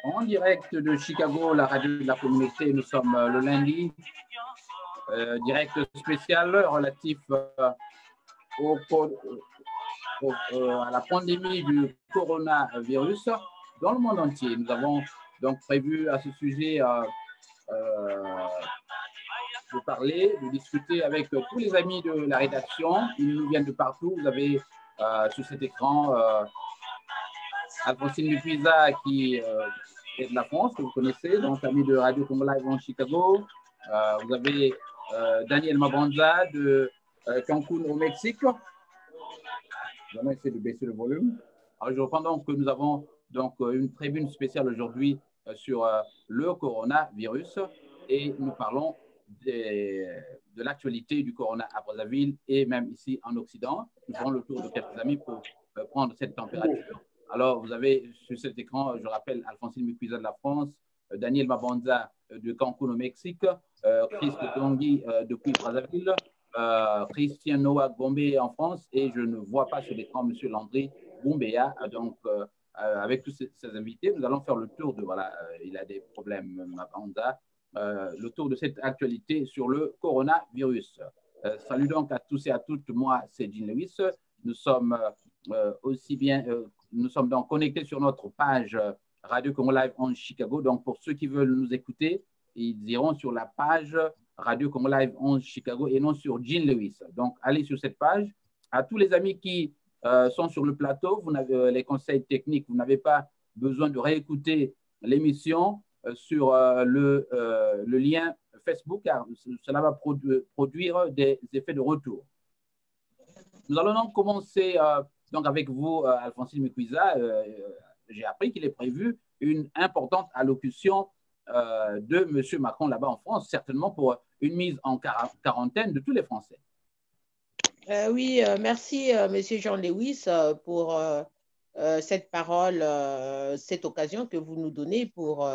En direct de Chicago, la radio de la communauté, nous sommes le lundi, direct spécial relatif au, à la pandémie du coronavirus dans le monde entier. Nous avons donc prévu à ce sujet de parler, de discuter avec tous les amis de la rédaction. Ils nous viennent de partout. Vous avez sur cet écran Alphonsine Mukuiza qui est de la France, que vous connaissez, donc ami de Radio Congo Live en Chicago. Vous avez Daniel Mabranza de Cancun au Mexique. Nous allons essayer de baisser le volume. Alors, je reprends donc que nous avons donc une tribune spéciale aujourd'hui sur le coronavirus et nous parlons de l'actualité du corona à Brazzaville et même ici en Occident. Nous ferons le tour de quelques amis pour prendre cette température. Alors, vous avez sur cet écran, je rappelle, Alphonsine Mukuiza de la France, Daniel Mabranza de Cancun au Mexique, Chris Tongi depuis Brazzaville, Christian Noah Gombe en France et je ne vois pas sur l'écran M. Landry Boumbéa. Donc, avec tous ces invités, nous allons faire le tour de, voilà, il a des problèmes, Mabranza, le tour de cette actualité sur le coronavirus. Salut donc à tous et à toutes, moi c'est Jean Lewis. Nous sommes aussi bien, nous sommes donc connectés sur notre page Radio Congo Live en Chicago. Donc pour ceux qui veulent nous écouter, ils iront sur la page Radio Congo Live en Chicago et non sur Jean Lewis. Donc allez sur cette page. À tous les amis qui sont sur le plateau, vous n'avez les conseils techniques, vous n'avez pas besoin de réécouter l'émission sur le lien Facebook, car cela va produire des effets de retour. Nous allons donc commencer donc avec vous, Alphonsine Mukuiza. J'ai appris qu'il est prévu une importante allocution de M. Macron là-bas en France, certainement pour une mise en quarantaine de tous les Français. Oui, merci, M. Jean Lewis, pour cette parole, cette occasion que vous nous donnez pour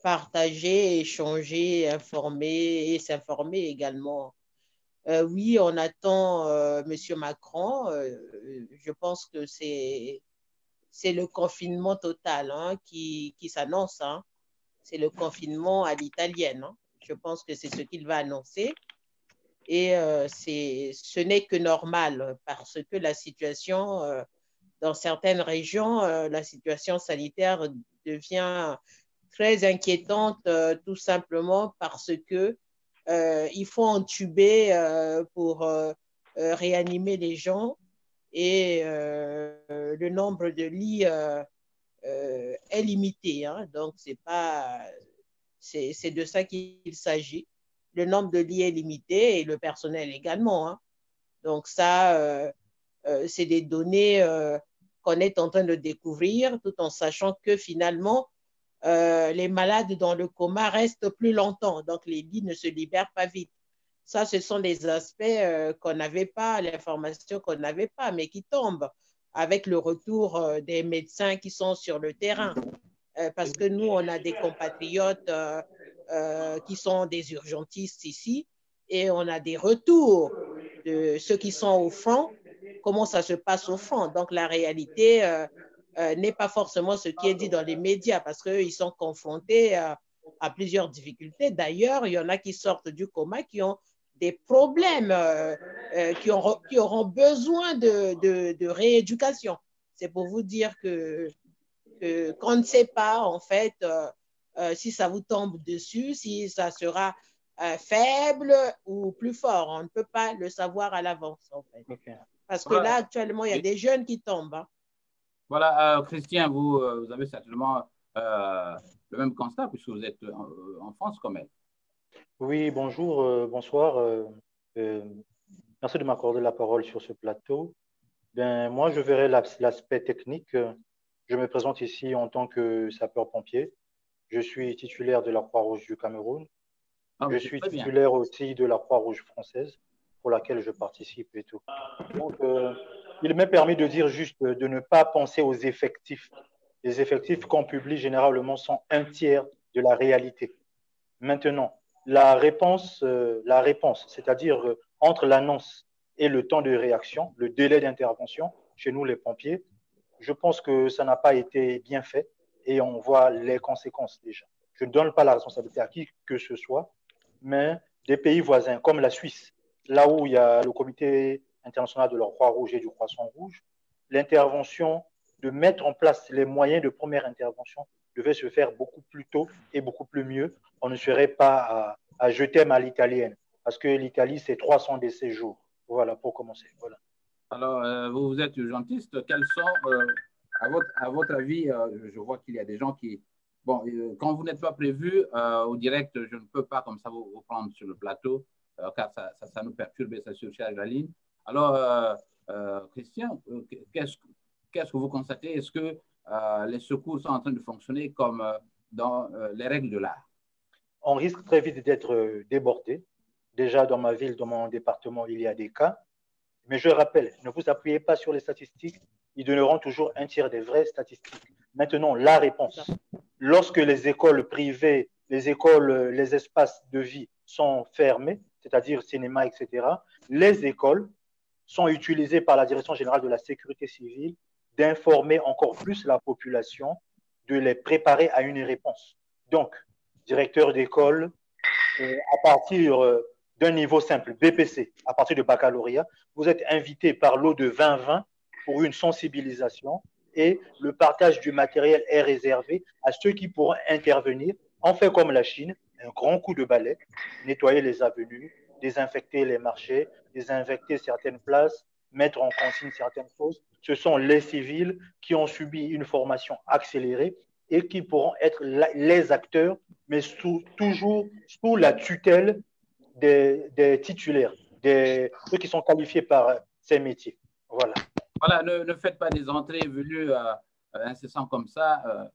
partager, échanger, informer et s'informer également. Oui, on attend M. Macron. Je pense que c'est le confinement total qui s'annonce. C'est le confinement à l'italienne. Je pense que c'est ce qu'il va annoncer. Et ce n'est que normal parce que la situation, dans certaines régions, la situation sanitaire devient très inquiétante, tout simplement parce que il faut entuber pour réanimer les gens et le nombre de lits est limité. Donc, c'est de ça qu'il s'agit. Le nombre de lits est limité et le personnel également. Donc, ça, c'est des données qu'on est en train de découvrir tout en sachant que finalement, les malades dans le coma restent plus longtemps, donc les lits ne se libèrent pas vite. Ça, ce sont des aspects qu'on n'avait pas, l'information qu'on n'avait pas, mais qui tombent avec le retour des médecins qui sont sur le terrain. Parce que nous, on a des compatriotes qui sont des urgentistes ici, et on a des retours de ceux qui sont au front, comment ça se passe au front. Donc, la réalité n'est pas forcément ce qui est dit dans les médias parce qu'ils sont confrontés à plusieurs difficultés. D'ailleurs, il y en a qui sortent du coma, qui ont des problèmes, qui auront besoin de rééducation. C'est pour vous dire qu'on ne sait pas, en fait, si ça vous tombe dessus, si ça sera faible ou plus fort. On ne peut pas le savoir à l'avance, en fait. Okay. Parce que là, actuellement, il y a des jeunes qui tombent. Voilà, Christian, vous avez certainement le même constat puisque vous êtes en France quand même. Oui, bonjour, bonsoir. Merci de m'accorder la parole sur ce plateau. Ben, moi, je verrai l'aspect technique. Je me présente ici en tant que sapeur-pompier. Je suis titulaire de la Croix-Rouge du Cameroun. Je suis titulaire aussi de la Croix-Rouge française pour laquelle je participe et tout. Donc, il m'est permis de dire juste de ne pas penser aux effectifs. Les effectifs qu'on publie généralement sont un tiers de la réalité. Maintenant, la réponse, c'est-à-dire entre l'annonce et le temps de réaction, le délai d'intervention chez nous les pompiers, je pense que ça n'a pas été bien fait et on voit les conséquences déjà. Je ne donne pas la responsabilité à qui que ce soit, mais des pays voisins comme la Suisse, là où il y a le comité international de la Croix-Rouge et du Croissant-Rouge, l'intervention, de mettre en place les moyens de première intervention devait se faire beaucoup plus tôt et beaucoup plus mieux. On ne serait pas à je t'aime à l'italienne, parce que l'Italie, c'est 300 décès jours. Voilà, pour commencer. Voilà. Alors, vous êtes urgentiste. Quels sont, à votre avis, je vois qu'il y a des gens qui... Bon, quand vous n'êtes pas prévu au direct, je ne peux pas comme ça vous prendre sur le plateau, car ça nous perturbe et ça surcharge la ligne. Alors, Christian, qu'est-ce que vous constatez? Est-ce que les secours sont en train de fonctionner comme dans les règles de l'art? On risque très vite d'être débordé. Déjà, dans ma ville, dans mon département, il y a des cas. Mais je rappelle, ne vous appuyez pas sur les statistiques. Ils donneront toujours un tiers des vraies statistiques. Maintenant, la réponse. Lorsque les écoles privées, les espaces de vie sont fermés, c'est-à-dire cinéma, etc., les écoles sont utilisées par la Direction générale de la sécurité civile d'informer encore plus la population, de les préparer à une réponse. Donc, directeur d'école, à partir d'un niveau simple, BPC, à partir de baccalauréat, vous êtes invité par lot de 20-20 pour une sensibilisation et le partage du matériel est réservé à ceux qui pourront intervenir. On fait comme la Chine, un grand coup de balai, nettoyer les avenues, désinfecter les marchés, désinfecter certaines places, mettre en consigne certaines choses. Ce sont les civils qui ont subi une formation accélérée et qui pourront être les acteurs, mais toujours sous la tutelle des titulaires, ceux qui sont qualifiés par ces métiers. Voilà. Voilà, ne faites pas des entrées et venues incessantes comme ça,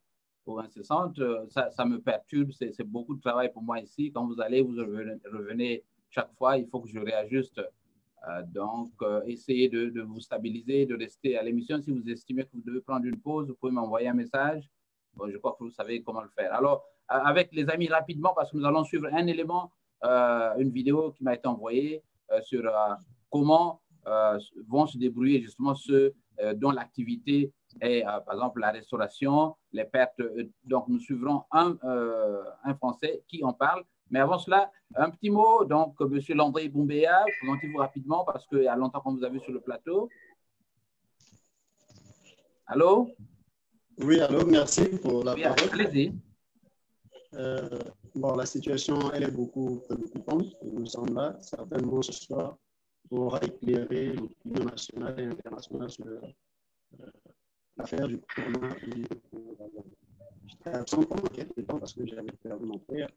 ou incessantes. Ça me perturbe, c'est beaucoup de travail pour moi ici. Quand vous allez, vous revenez chaque fois, il faut que je réajuste. Donc, essayez de vous stabiliser, de rester à l'émission. Si vous estimez que vous devez prendre une pause, vous pouvez m'envoyer un message. Bon, je crois que vous savez comment le faire. Alors, avec les amis, rapidement, parce que nous allons suivre un élément, une vidéo qui m'a été envoyée sur comment vont se débrouiller justement ceux dont l'activité est, par exemple, la restauration, les pertes. Donc, nous suivrons un Français qui en parle. Mais avant cela, un petit mot. Donc, M. Landry Boumbéa, présentez-vous rapidement parce qu'il y a longtemps qu'on vous a vu sur le plateau. Allô? Oui, allô, merci pour la parole. Allez-y. Bon, la situation, elle est beaucoup préoccupante. Nous sommes là, certainement ce soir, pour éclairer l'opinion nationale et internationale sur l'affaire du coronavirus. J'étais absent pendant quelques temps parce que j'avais perdu mon père.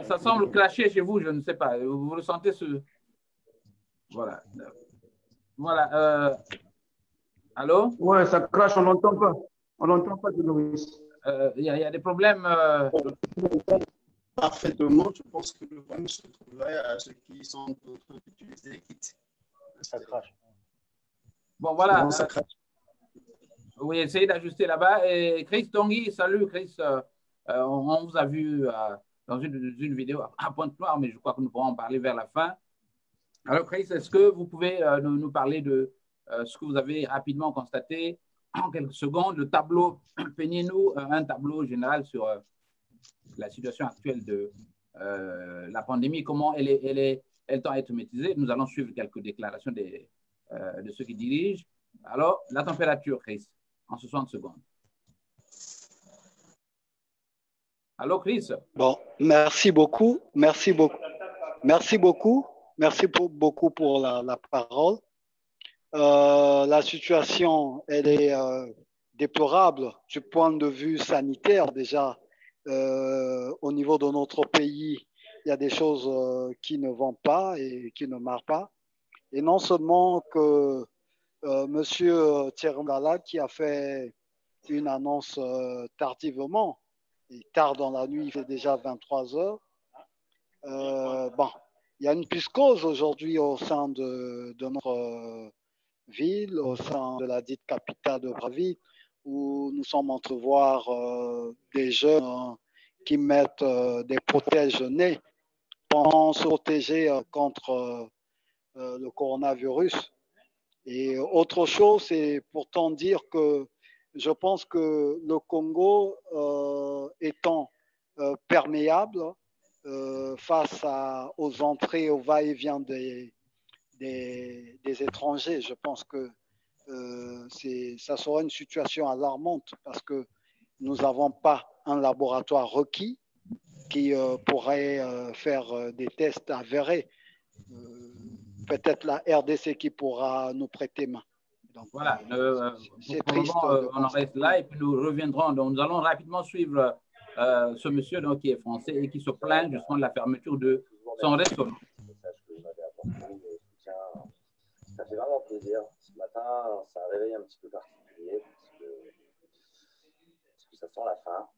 Ça semble clasher chez vous, je ne sais pas. Vous ressentez ce... Voilà. Voilà. Allô? Ouais, ça crache, on n'entend pas. On n'entend pas de Loïs. Il y a des problèmes. Parfaitement, je pense que le problème se trouverait à ceux qui sont en train d'utiliser les kits. Ça crache. Bon, voilà. Non, ça crache. Oui, essayez d'ajuster là-bas. Et Chris Tanguy, salut Chris. On vous a vu dans une vidéo à Pointe-Noire, mais je crois que nous pourrons en parler vers la fin. Alors Chris, est-ce que vous pouvez nous parler de ce que vous avez rapidement constaté en quelques secondes, le tableau, peignez-nous un tableau général sur la situation actuelle de la pandémie, comment elle tend à être maîtrisée. Nous allons suivre quelques déclarations de ceux qui dirigent. Alors, la température, Chris, en 60 secondes. Allô, Chris? Bon, merci beaucoup. Merci beaucoup. Merci beaucoup. Merci beaucoup pour la parole. La situation, elle est déplorable du point de vue sanitaire déjà. Au niveau de notre pays, il y a des choses qui ne vont pas et qui ne marchent pas. Et non seulement que Monsieur Thierry qui a fait une annonce tardivement, et tard dans la nuit, il fait déjà 23 heures. Bon, il y a une psychose aujourd'hui au sein de notre ville, au sein de la dite capitale de Brazzaville, où nous sommes en train de voir des jeunes qui mettent des protèges-nez pour se protéger contre le coronavirus. Et autre chose, c'est pourtant dire que je pense que le Congo, étant perméable face aux entrées, aux va-et-vient des étrangers, je pense que ça sera une situation alarmante parce que nous n'avons pas un laboratoire requis qui pourrait faire des tests avérés. Peut-être la RDC qui pourra nous prêter main. Donc, voilà, c'est pour le triste. moment, on en reste là et puis nous reviendrons. Donc, nous allons rapidement suivre ce monsieur donc, qui est français et qui se plaint justement de la fermeture de son restaurant. Ça fait vraiment plaisir. Ce matin, c'est un réveil un petit peu particulier parce que ça sent la fin.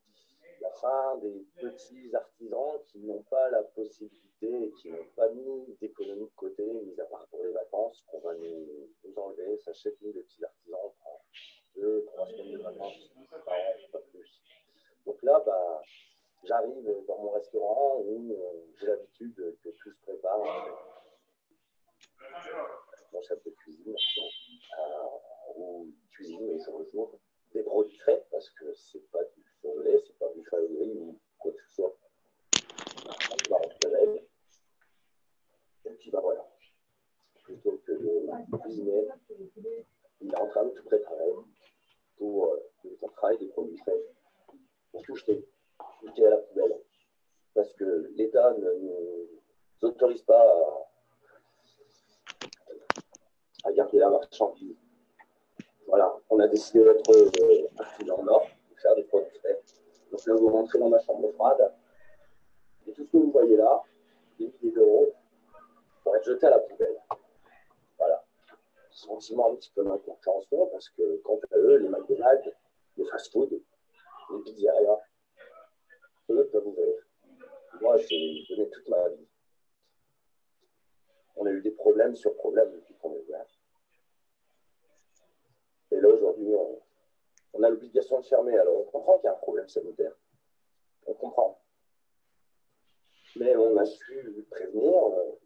La fin des petits artisans qui n'ont pas la possibilité et qui n'ont pas mis d'économie de côté, mis à part pour les vacances, qu'on va nous enlever. Sachez que nous, les petits artisans, on prend 2-3 semaines de vacances par an, pas plus. Donc là, j'arrive dans mon restaurant où j'ai l'habitude que tout se prépare avec mon chef de cuisine, où il cuisine au jour le jour des produits frais, parce que c'est pas du surgelé, c'est pas du chaudré ou quoi que ce soit. On va rentrer avec. Et puis voilà. Plutôt que de cuisiner, il est en train de tout préparer pour le travail des produits frais, pour tout jeter à la poubelle. Parce que l'État ne nous autorise pas à garder la marchandise. Voilà, on a décidé d'être artisan en or, de faire des produits frais. Donc là, vous rentrez dans ma chambre froide, et tout ce que vous voyez là, des milliers d'euros, pour être jeté à la poubelle. Voilà. Sentiment un petit peu d'incompréhension, parce que quant à eux, les McDonald's, les fast-food, les pizzerias, eux peuvent ouvrir. Moi, j'ai donné toute ma vie. On a eu des problèmes sur problèmes depuis qu'on est ouvert. Et là, aujourd'hui, on a l'obligation de fermer. Alors, on comprend qu'il y a un problème sanitaire. On comprend. Mais on a su prévenir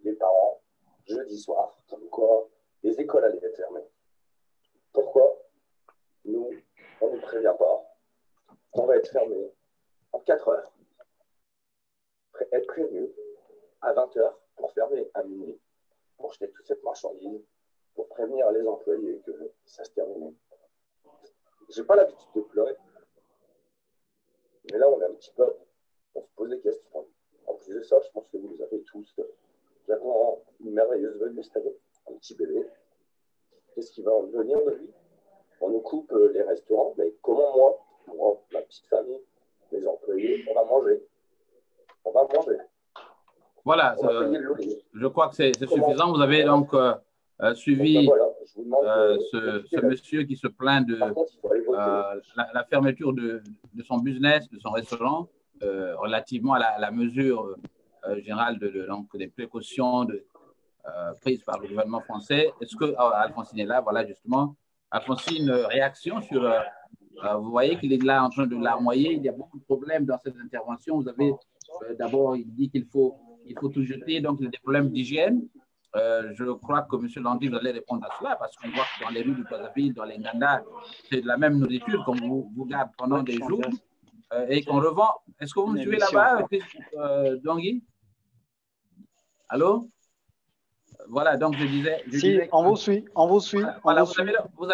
les parents jeudi soir, comme quoi les écoles allaient être fermées. Pourquoi nous, on ne prévient pas qu'on va être fermé en 4 heures. Être prévenu à 20 heures pour fermer à minuit, pour jeter toute cette marchandise, pour prévenir les employés que ça se terminait. Je n'ai pas l'habitude de pleurer, mais là, on est un petit peu, on se pose des questions. En plus de ça, je pense que vous les avez tous. J'attends une merveilleuse venue cette année, un petit bébé. Qu'est-ce qui va en devenir de lui? On nous coupe les restaurants, mais comment moi, ma petite famille, mes employés, on va manger? On va manger. Voilà, je crois que c'est suffisant. Vous avez donc suivi ce monsieur qui se plaint de la fermeture de son business, de son restaurant, relativement à la mesure générale donc, des précautions prises par le gouvernement français. Est-ce que Alphonsine est là? Voilà, justement. Alphonsine, réaction sur... vous voyez qu'il est là en train de larmoyer. Il y a beaucoup de problèmes dans cette intervention. Vous avez d'abord, il dit qu'il faut tout jeter, donc il y a des problèmes d'hygiène. Je crois que M. Landry, vous allez répondre à cela parce qu'on voit que dans les rues du Brazzaville, dans les Nganda, c'est de la même nourriture qu'on vous garde pendant des jours et qu'on revend. Est-ce que vous me suivez là-bas, Dongui? Allô? Voilà, donc je disais on vous suit, on vous suit. Voilà,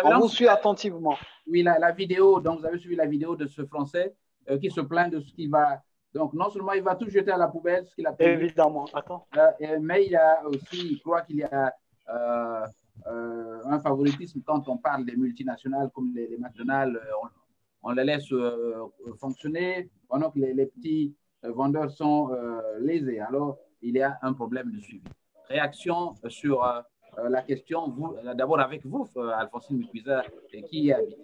on vous suit attentivement. Oui, la vidéo, donc vous avez suivi la vidéo de ce Français qui se plaint de ce qu'il va... Donc, non seulement il va tout jeter à la poubelle, ce qu'il a payé. Évidemment, attends. Mais il y a aussi, je crois qu'il y a un favoritisme quand on parle des multinationales comme les McDonald's, on les laisse fonctionner pendant que les petits vendeurs sont lésés. Alors, il y a un problème de suivi. Réaction sur la question, d'abord avec vous, Alphonsine Mukwiza, qui y habite.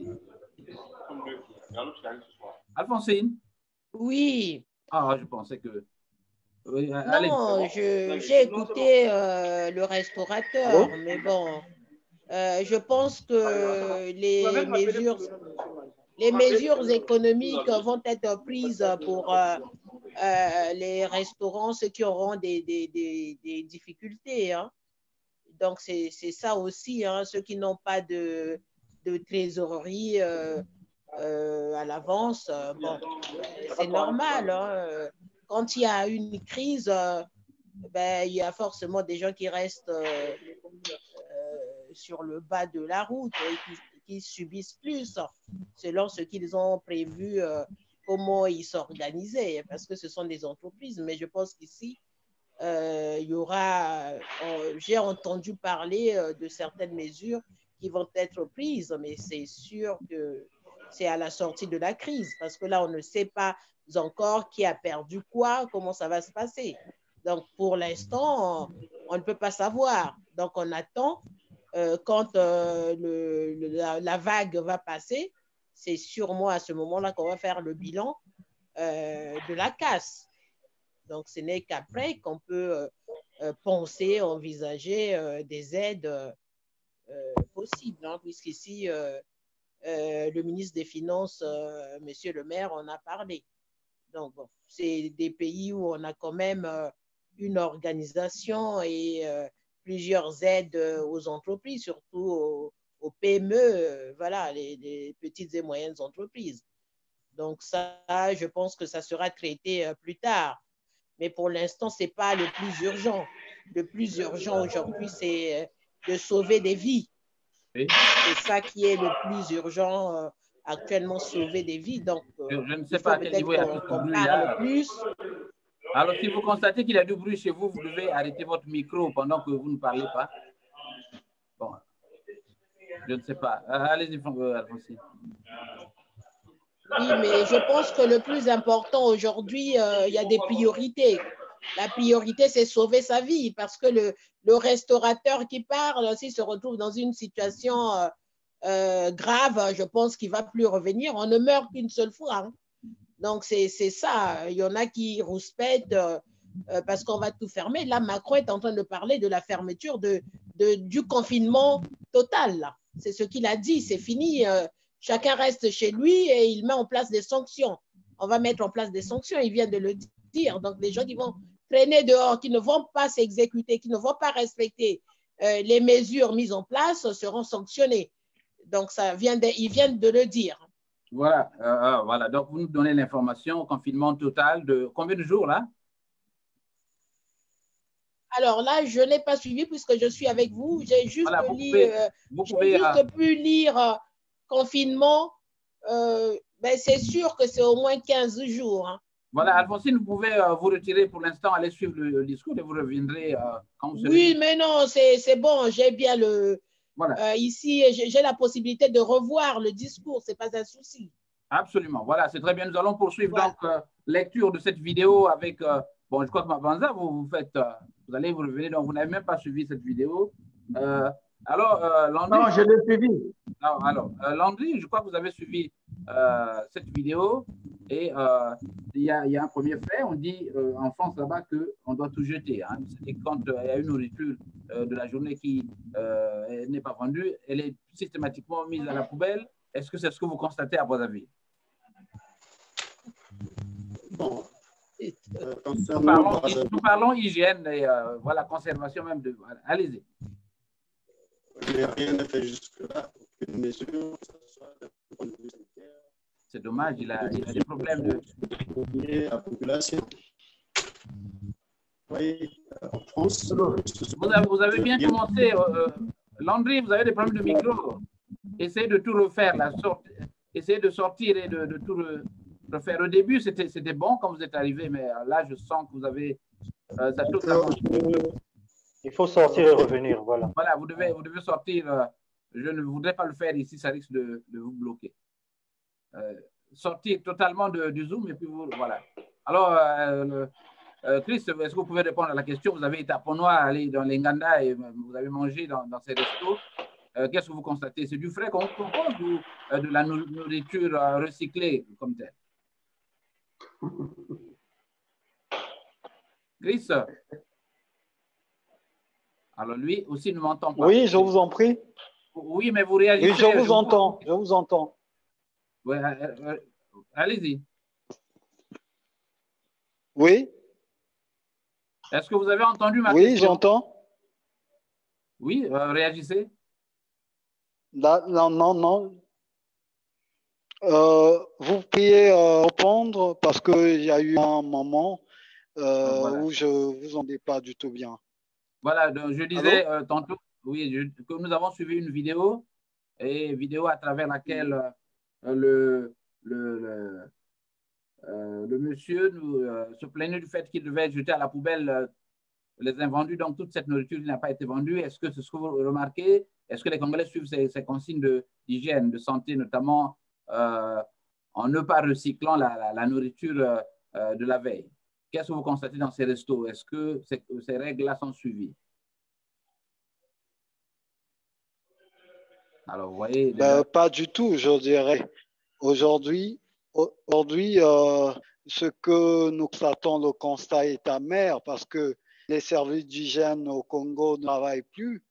Alphonsine? Oui. Ah, je pensais que... Oui, non, j'ai écouté le restaurateur, mais bon, je pense que les mesures économiques vont être prises pour les restaurants, ceux qui auront des difficultés. Hein. Donc, c'est ça aussi, hein, ceux qui n'ont pas de trésorerie à l'avance, bon, c'est normal. Hein, quand il y a une crise, ben, il y a forcément des gens qui restent sur le bas de la route et qui subissent plus selon ce qu'ils ont prévu, comment ils s'organisaient, parce que ce sont des entreprises. Mais je pense qu'ici, il y aura, j'ai entendu parler de certaines mesures qui vont être prises, mais c'est sûr que c'est à la sortie de la crise, parce que là, on ne sait pas encore qui a perdu quoi, comment ça va se passer. Donc, pour l'instant, on ne peut pas savoir. Donc, on attend quand la vague va passer. C'est sûrement à ce moment-là qu'on va faire le bilan de la casse. Donc, ce n'est qu'après qu'on peut penser, envisager des aides possibles, hein, puisqu'ici, le ministre des Finances, Monsieur le maire, en a parlé. Donc, bon, c'est des pays où on a quand même une organisation et plusieurs aides aux entreprises, surtout aux PME, voilà, les petites et moyennes entreprises. Donc, ça, je pense que ça sera traité plus tard. Mais pour l'instant, ce n'est pas le plus urgent. Le plus urgent aujourd'hui, c'est de sauver des vies. Oui. C'est ça qui est le plus urgent actuellement, sauver des vies. Donc, je ne sais pas à quel niveau il y a tout ce bruit là. Plus. Alors, si vous constatez qu'il y a du bruit chez vous, vous devez arrêter votre micro pendant que vous ne parlez pas. Bon, je ne sais pas. Allez-y, Alphonsine. Oui, mais je pense que le plus important aujourd'hui, il y a des priorités. La priorité, c'est sauver sa vie, parce que le restaurateur qui parle, s'il se retrouve dans une situation grave, je pense qu'il ne va plus revenir. On ne meurt qu'une seule fois. Hein. Donc, c'est ça. Il y en a qui rouspètent parce qu'on va tout fermer. Là, Macron est en train de parler de la fermeture du confinement total. C'est ce qu'il a dit. C'est fini. Chacun reste chez lui et il met en place des sanctions. On va mettre en place des sanctions. Il vient de le dire. Donc, les gens qui vont traîner dehors, qui ne vont pas s'exécuter, qui ne vont pas respecter les mesures mises en place seront sanctionnés. Donc, ils viennent de le dire. Voilà, voilà. Donc, vous nous donnez l'information, confinement total de combien de jours là? Alors là, je n'ai pas suivi puisque je suis avec vous. J'ai juste, voilà, pu lire confinement. Ben, c'est sûr que c'est au moins 15 jours. Hein. Voilà, Alphonsine, vous pouvez vous retirer pour l'instant, aller suivre le discours et vous reviendrez quand vous serez... Oui, mais non, c'est bon, j'ai bien le... Voilà. Ici, j'ai la possibilité de revoir le discours, ce n'est pas un souci. Absolument, voilà, c'est très bien. Nous allons poursuivre donc lecture de cette vidéo avec... bon, je crois que Mabanza, vous allez vous revenir, donc vous n'avez même pas suivi cette vidéo. Alors, Landry... Non, je l'ai suivi. Alors, Landry, je crois que vous avez suivi cette vidéo et il y a un premier fait, on dit en France là-bas qu'on doit tout jeter. Hein. C'est quand il y a une nourriture de la journée qui n'est pas vendue, elle est systématiquement mise à la poubelle. Est-ce que c'est ce que vous constatez à votre avis? Bon. Nous parlons hygiène et voilà, conservation même de... Voilà. Allez-y. Rien n'est fait jusque-là, aucune mesure, c'est dommage, il a des problèmes de... la population. Oui, en France... Vous avez bien commencé, Landry, vous avez des problèmes de micro. Essayez de tout refaire, essayez de sortir et de tout refaire. Au début, c'était bon quand vous êtes arrivé, mais là, je sens que vous avez... ça totalement... Il faut sortir et revenir, voilà. Voilà, vous devez sortir. Je ne voudrais pas le faire ici, ça risque de vous bloquer. Sortir totalement du Zoom et puis vous, voilà. Alors, Chris, est-ce que vous pouvez répondre à la question? Vous avez été à Pont-Noir, aller dans les Nganda et vous avez mangé dans ces restos. Qu'est-ce que vous constatez? C'est du frais qu'on propose ou de la nourriture recyclée comme telle? Chris? Alors lui aussi ne m'entend pas. Oui, je vous en prie. Oui, mais vous réagissez. Oui, je vous entends. Je vous entends. Ouais, allez-y. Oui. Est-ce que vous avez entendu ma question? Oui, j'entends. Oui, réagissez. Non, non, non. Vous pourriez répondre parce qu'il y a eu un moment Voilà. où je vous entendais pas du tout bien. Voilà, donc je disais tantôt, oui, que nous avons suivi une vidéo, et vidéo à travers laquelle le, le monsieur se plaignait du fait qu'il devait jeter à la poubelle les invendus, donc toute cette nourriture qui n'a pas été vendue. Est-ce que c'est ce que vous remarquez? Est-ce que les Congolais suivent ces consignes d'hygiène, de santé, notamment en ne pas recyclant la nourriture de la veille? Qu'est-ce que vous constatez dans ces restos? Est-ce que ces règles-là sont suivies? Alors, vous voyez, Pas du tout, je dirais. Aujourd'hui, ce que nous constatons, le constat est amer parce que les services d'hygiène au Congo ne travaillent plus.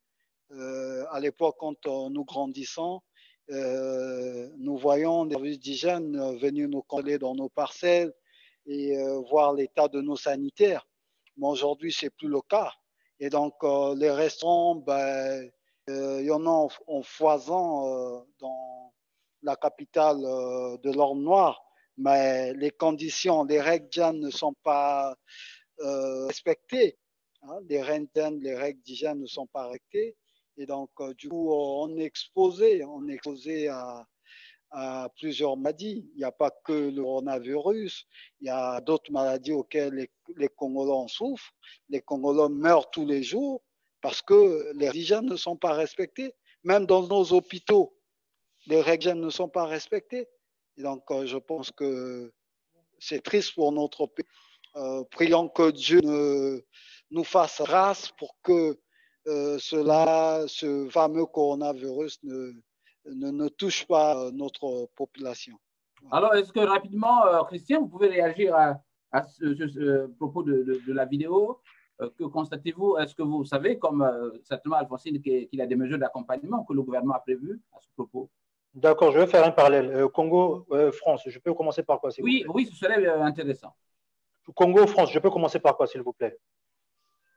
À l'époque, quand nous grandissons, nous voyons des services d'hygiène venir nous coller dans nos parcelles et voir l'état de nos sanitaires. Mais aujourd'hui, c'est plus le cas. Et donc, les restaurants, il y en a en foison dans la capitale de l'Orne noire, mais les conditions, les règles d'hygiène ne sont pas respectées. Hein, les règles d'hygiène ne sont pas respectées. Et donc, du coup, on est exposé à plusieurs maladies. Il n'y a pas que le coronavirus, il y a d'autres maladies auxquelles les Congolais souffrent. Les Congolais meurent tous les jours parce que les règles d'hygiène ne sont pas respectées. Même dans nos hôpitaux, les règles d'hygiène ne sont pas respectées. Et donc, je pense que c'est triste pour notre pays. Prions que Dieu nous fasse grâce pour que ce fameux coronavirus ne touche pas notre population. Alors, est-ce que rapidement, Christian, vous pouvez réagir à ce propos de la vidéo? Que constatez-vous? Est-ce que vous savez, comme certainement Alphonsine, qu'il y a des mesures d'accompagnement que le gouvernement a prévues à ce propos? D'accord, je vais faire un parallèle. Congo, France, je peux commencer par quoi, s'il vous plaît? Oui, ce serait intéressant. Congo, France, je peux commencer par quoi, s'il vous plaît?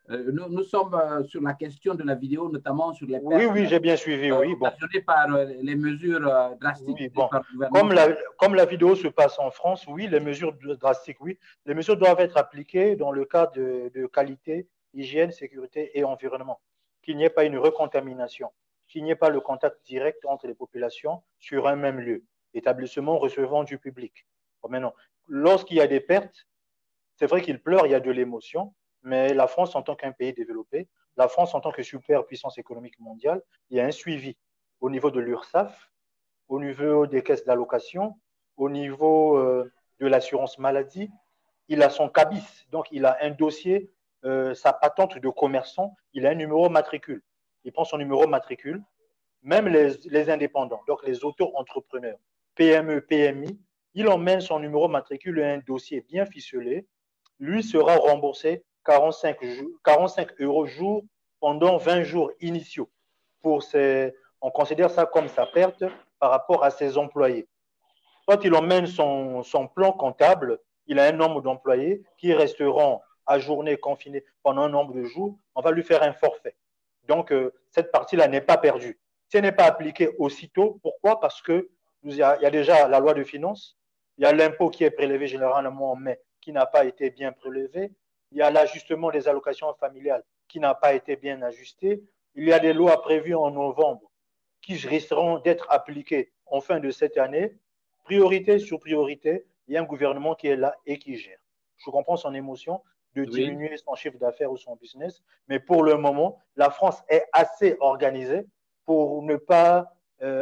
Nous sommes sur la question de la vidéo, notamment sur les pertes oui, j'ai bien suivi, oui. occasionnées par les mesures drastiques oui, bon. par le gouvernement. Comme la vidéo se passe en France, oui, les mesures drastiques, oui. Les mesures doivent être appliquées dans le cadre de qualité, hygiène, sécurité et environnement. Qu'il n'y ait pas une recontamination, qu'il n'y ait pas le contact direct entre les populations sur un même lieu, établissement recevant du public. Bon, maintenant, lorsqu'il y a des pertes, c'est vrai qu'il pleure, il y a de l'émotion, mais la France, en tant qu'un pays développé, la France, en tant que superpuissance économique mondiale, il y a un suivi au niveau de l'URSSAF, au niveau des caisses d'allocation, au niveau de l'assurance maladie. Il a son CABIS, donc il a un dossier, sa patente de commerçant, il a un numéro matricule. Il prend son numéro matricule, même les indépendants, donc les auto-entrepreneurs, PME, PMI, il emmène son numéro matricule et un dossier bien ficelé. Lui sera remboursé 45 € jour pendant 20 jours initiaux. On considère ça comme sa perte par rapport à ses employés. Quand il emmène son plan comptable, il a un nombre d'employés qui resteront ajournés, confinés pendant un nombre de jours. On va lui faire un forfait. Donc, cette partie-là n'est pas perdue. Si elle n'est pas appliquée aussitôt, pourquoi? Parce qu'il y a déjà la loi de finances, il y a l'impôt qui est prélevé généralement en mai, qui n'a pas été bien prélevé, il y a l'ajustement des allocations familiales qui n'a pas été bien ajusté, il y a des lois prévues en novembre qui risqueront d'être appliquées en fin de cette année. Priorité sur priorité, il y a un gouvernement qui est là et qui gère. Je comprends son émotion de diminuer son chiffre d'affaires ou son business, mais pour le moment, la France est assez organisée pour ne pas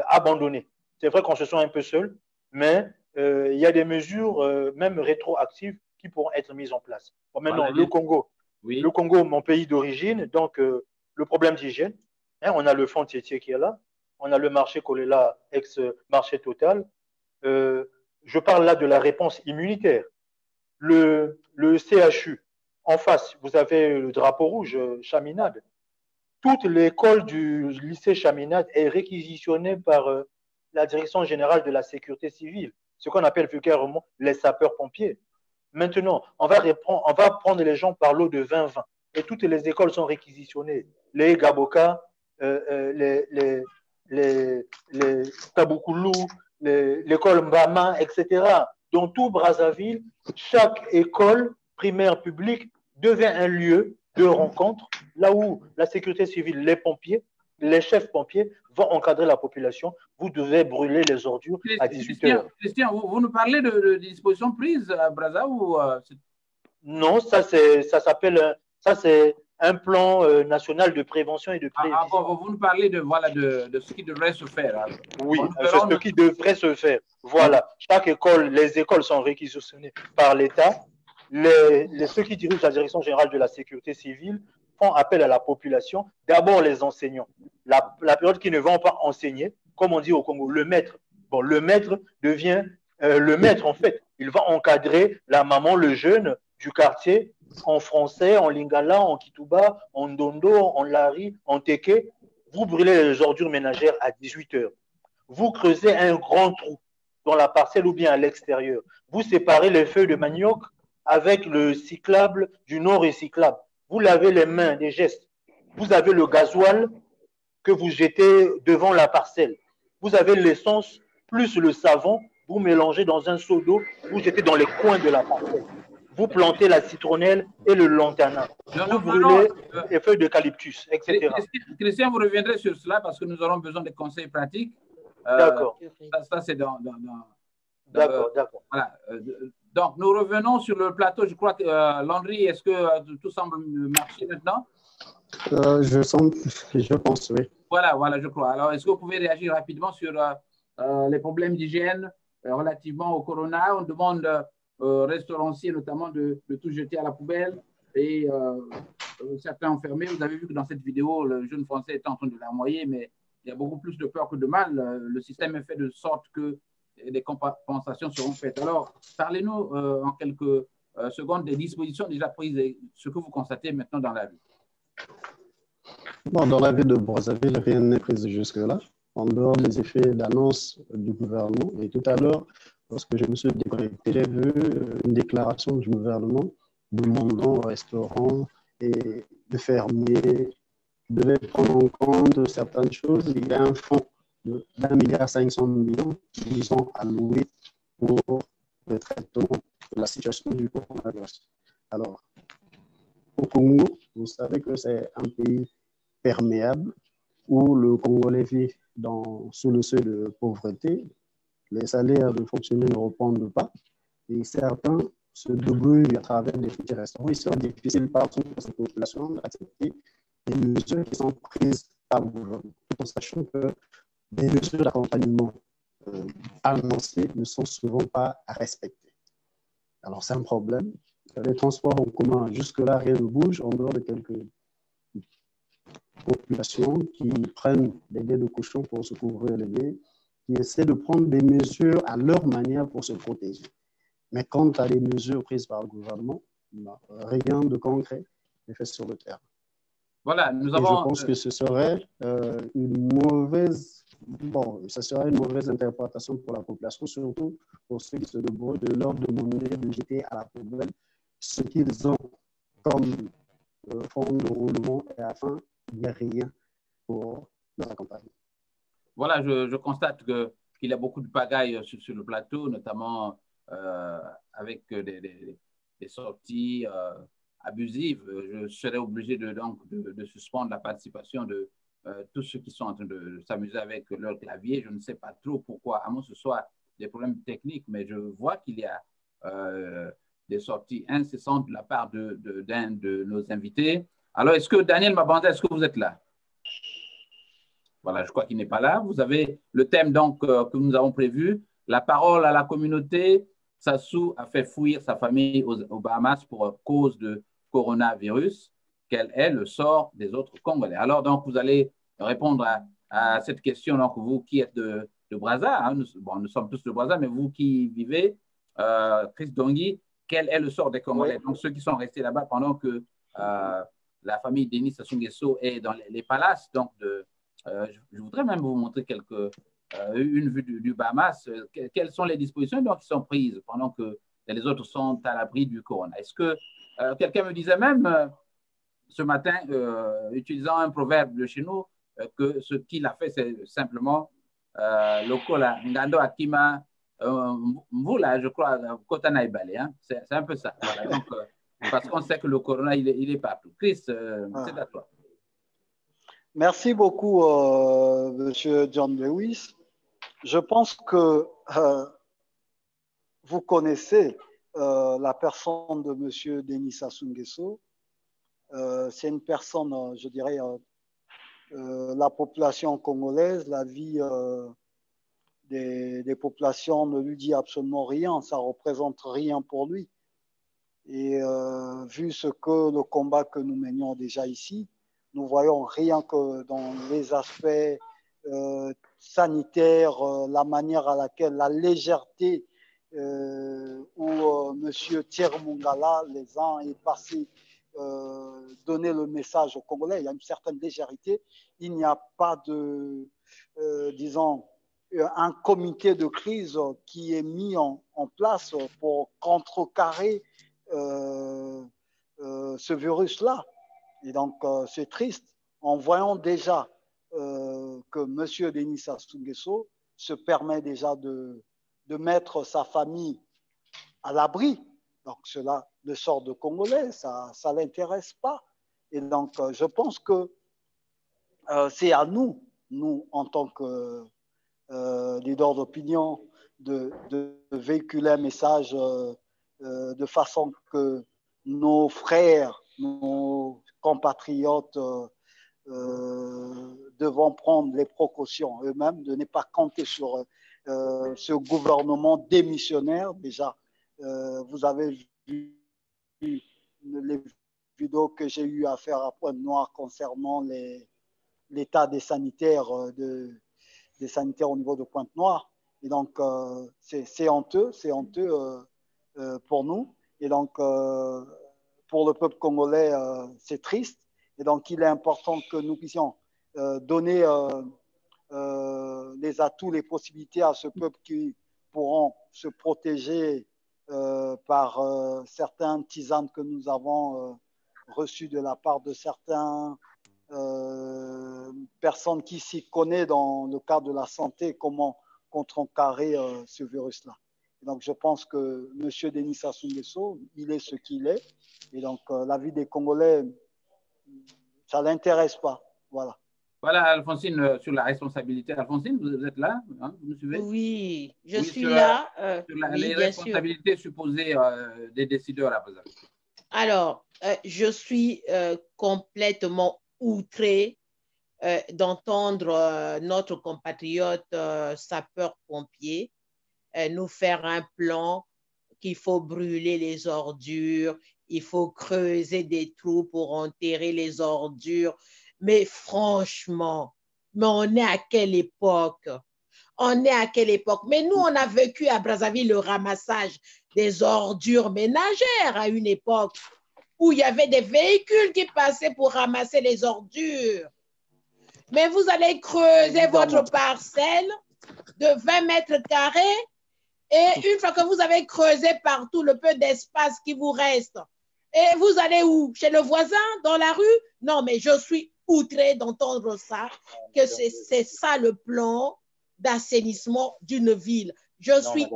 abandonner. C'est vrai qu'on se sent un peu seul, mais il y a des mesures, même rétroactives, qui pourront être mises en place. Bon, maintenant, le Congo, mon pays d'origine, donc le problème d'hygiène, hein, on a le fonds Tietie qui est là, on a le marché Kolela, ex-marché Total. Je parle là de la réponse immunitaire. Le CHU, en face, vous avez le drapeau rouge, Chaminade. Toute l'école du lycée Chaminade est réquisitionnée par la Direction générale de la sécurité civile, ce qu'on appelle vulgairement les sapeurs-pompiers. Maintenant, on va prendre les gens par lot de 20-20 et toutes les écoles sont réquisitionnées. Les Gaboka, les Kaboukoulou, l'école Mbama, etc. Dans tout Brazzaville, chaque école primaire publique devient un lieu de rencontre, là où la sécurité civile, les pompiers, les chefs pompiers vont encadrer la population. Vous devez brûler les ordures à 18 heures. Christian, vous nous parlez de dispositions prises à Brazza ou Non, ça c'est un plan national de prévention et de prévision. Bon, vous nous parlez de ce qui devrait se faire. Alors. Oui, c'est ce qui devrait se faire. Voilà, chaque école, les écoles sont réquisitionnées par l'État. Ceux qui dirigent la direction générale de la sécurité civile font appel à la population, d'abord les enseignants. La période qui ne vont pas enseigner, comme on dit au Congo, le maître. Bon, le maître devient le maître, en fait. Il va encadrer la maman, le jeune du quartier en français, en lingala, en kituba, en dondo, en lari, en teke. Vous brûlez les ordures ménagères à 18 heures. Vous creusez un grand trou dans la parcelle ou bien à l'extérieur. Vous séparez les feuilles de manioc avec le cyclable du non recyclable. Vous lavez les mains, des gestes. Vous avez le gasoil que vous jetez devant la parcelle. Vous avez l'essence plus le savon. Vous mélangez dans un seau d'eau. Vous jetez dans les coins de la parcelle. Vous plantez la citronnelle et le lantana. Vous brûlez les feuilles d'eucalyptus, etc. Christian, vous reviendrez sur cela parce que nous aurons besoin de conseils pratiques. D'accord. Ça c'est D'accord. Voilà. Donc, nous revenons sur le plateau. Je crois que Landry, est-ce que tout semble marcher maintenant? Je pense, oui. Voilà, je crois. Alors, est-ce que vous pouvez réagir rapidement sur les problèmes d'hygiène relativement au corona? On demande aux restauranciers notamment de tout jeter à la poubelle et certains enfermés. Vous avez vu que dans cette vidéo, le jeune Français est en train de larmoyer, mais il y a beaucoup plus de peur que de mal. Le système est fait de sorte que des compensations seront faites. Alors, parlez-nous en quelques secondes des dispositions déjà prises et ce que vous constatez maintenant dans la vie. Bon, dans la ville de Brazzaville, rien n'est pris jusque-là, en dehors des effets d'annonce du gouvernement. Et tout à l'heure, lorsque je me suis déconnecté, j'ai vu une déclaration du gouvernement demandant aux restaurants et de fermiers de prendre en compte certaines choses. Il y a un fonds d'1,5 milliard qui sont alloués pour le traitement de la situation du coronavirus. Alors, au Congo, vous savez que c'est un pays perméable où le Congolais vit sous le seuil de pauvreté. Les salaires de fonctionnaires ne répondent pas et certains se débrouillent à travers des petits restaurants. Il sera difficile partout pour cette population d'accepter des mesures qui sont prises par le gouvernement, tout en sachant que des mesures d'accompagnement annoncées ne sont souvent pas respectées. Alors, c'est un problème. Les transports en commun, jusque-là, rien ne bouge, en dehors de quelques populations qui prennent des dés de cochon pour se couvrir les nez, qui essaient de prendre des mesures à leur manière pour se protéger. Mais quant à des mesures prises par le gouvernement, rien de concret n'est fait sur le terrain. Voilà, je pense que ce serait une mauvaise interprétation pour la population, surtout pour ceux qui se débrouillent de leur demander de jeter à la poubelle ce qu'ils ont comme fonds de roulement et afin il n'y a rien pour leur accompagner. Voilà, je constate qu'il y a beaucoup de pagaille sur le plateau, notamment avec des sorties abusives. Je serais obligé de suspendre la participation de tous ceux qui sont en train de s'amuser avec leur clavier. Je ne sais pas trop pourquoi, à moins que ce soit des problèmes techniques, mais je vois qu'il y a des sorties incessantes de la part d'un de nos invités. Alors, est-ce que Daniel Mabanda, est-ce que vous êtes là? Voilà, je crois qu'il n'est pas là. Vous avez le thème donc que nous avons prévu, la parole à la communauté. Sassou a fait fuir sa famille aux Bahamas pour cause de coronavirus. Quel est le sort des autres Congolais? Alors, donc, vous allez répondre à cette question, donc, vous qui êtes de Brazza, hein, nous sommes tous de Brazza, mais vous qui vivez, Chris Dongui, quel est le sort des Congolais? Donc, ceux qui sont restés là-bas pendant que la famille Denis Sassou Nguesso est dans les palaces. Donc, je voudrais même vous montrer une vue du Bahamas. Quelles sont les dispositions donc, qui sont prises pendant que les autres sont à l'abri du corona? Est-ce que quelqu'un me disait même ce matin, utilisant un proverbe de chez nous, que ce qu'il a fait, c'est simplement Lokola, Ngando Akima, Mvula, je crois, Kotana Ibale. Hein? C'est un peu ça. Voilà. Donc, parce qu'on sait que le corona, il est partout. Chris, c'est à toi. Merci beaucoup, Monsieur John Lewis. Je pense que vous connaissez la personne de Monsieur Denis Sassou Nguesso. C'est une personne, je dirais, la population congolaise, la vie des populations ne lui dit absolument rien, ça représente rien pour lui. Et vu le combat que nous menions déjà ici, nous voyons rien que dans les aspects sanitaires, la manière à laquelle, la légèreté où M. Thierry Mungala, les uns est passé donner le message aux Congolais. Il y a une certaine légèreté. Il n'y a pas de, disons, un comité de crise qui est mis en place pour contrecarrer ce virus-là. Et donc, c'est triste en voyant déjà que M. Denis Sassou Nguesso se permet déjà de mettre sa famille à l'abri. Donc, cela, le sort de Congolais, ça ne l'intéresse pas. Et donc, je pense que c'est à nous, en tant que leaders d'opinion, de véhiculer un message de façon que nos frères, nos compatriotes devront prendre les précautions eux-mêmes, de ne pas compter sur ce gouvernement démissionnaire. Déjà, vous avez vu les vidéos que j'ai eu à faire à Pointe-Noire concernant l'état des sanitaires, des sanitaires au niveau de Pointe-Noire. Et donc, c'est honteux pour nous. Et donc, pour le peuple congolais, c'est triste. Et donc, il est important que nous puissions donner les atouts, les possibilités à ce peuple qui pourront se protéger par certains tisanes que nous avons reçus de la part de certaines personnes qui s'y connaissent dans le cadre de la santé, comment contrecarrer ce virus-là. Donc, je pense que M. Denis Sassou Nguesso, il est ce qu'il est. Et donc, la vie des Congolais, ça ne l'intéresse pas. Voilà. Voilà, Alphonsine, sur la responsabilité. Alphonsine, vous êtes là, hein, vous me suivez? Oui, je suis là. Sur oui, les responsabilités supposées des décideurs à présent. Alors, je suis complètement outrée d'entendre notre compatriote sapeur-pompier nous faire un plan qu'il faut brûler les ordures, il faut creuser des trous pour enterrer les ordures. Mais franchement, on est à quelle époque? On est à quelle époque? Mais nous, on a vécu à Brazzaville le ramassage des ordures ménagères à une époque où il y avait des véhicules qui passaient pour ramasser les ordures. Mais vous allez creuser votre parcelle de 20 mètres carrés et une fois que vous avez creusé partout le peu d'espace qui vous reste, et vous allez où? Chez le voisin, dans la rue? Non, mais je suis outrée d'entendre ça, que c'est ça le plan d'assainissement d'une ville. Je suis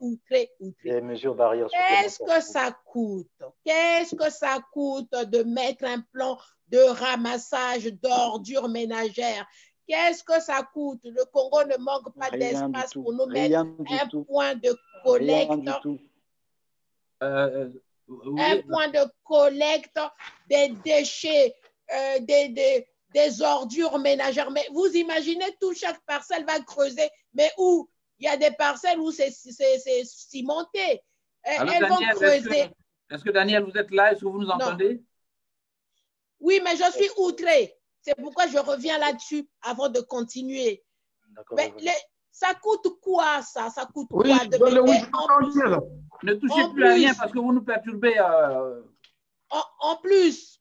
outrée. Les mesures barrières. Qu'est-ce que ça coûte? Qu'est-ce que ça coûte de mettre un plan de ramassage d'ordures ménagères? Qu'est-ce que ça coûte? Le Congo ne manque pas d'espace pour nous mettre un point de collecte. Un point de collecte des déchets, des ordures ménagères. Mais vous imaginez, chaque parcelle va creuser. Mais où? Il y a des parcelles où c'est cimenté. Alors, elles Daniel, vont creuser. Est-ce que Daniel, vous êtes là? Est-ce que vous nous entendez? Oui, mais je suis outrée. C'est pourquoi je reviens là-dessus avant de continuer. Mais ça coûte quoi, ça? Ça coûte quoi de mettre Ne touchez plus à rien parce que vous nous perturbez. En plus,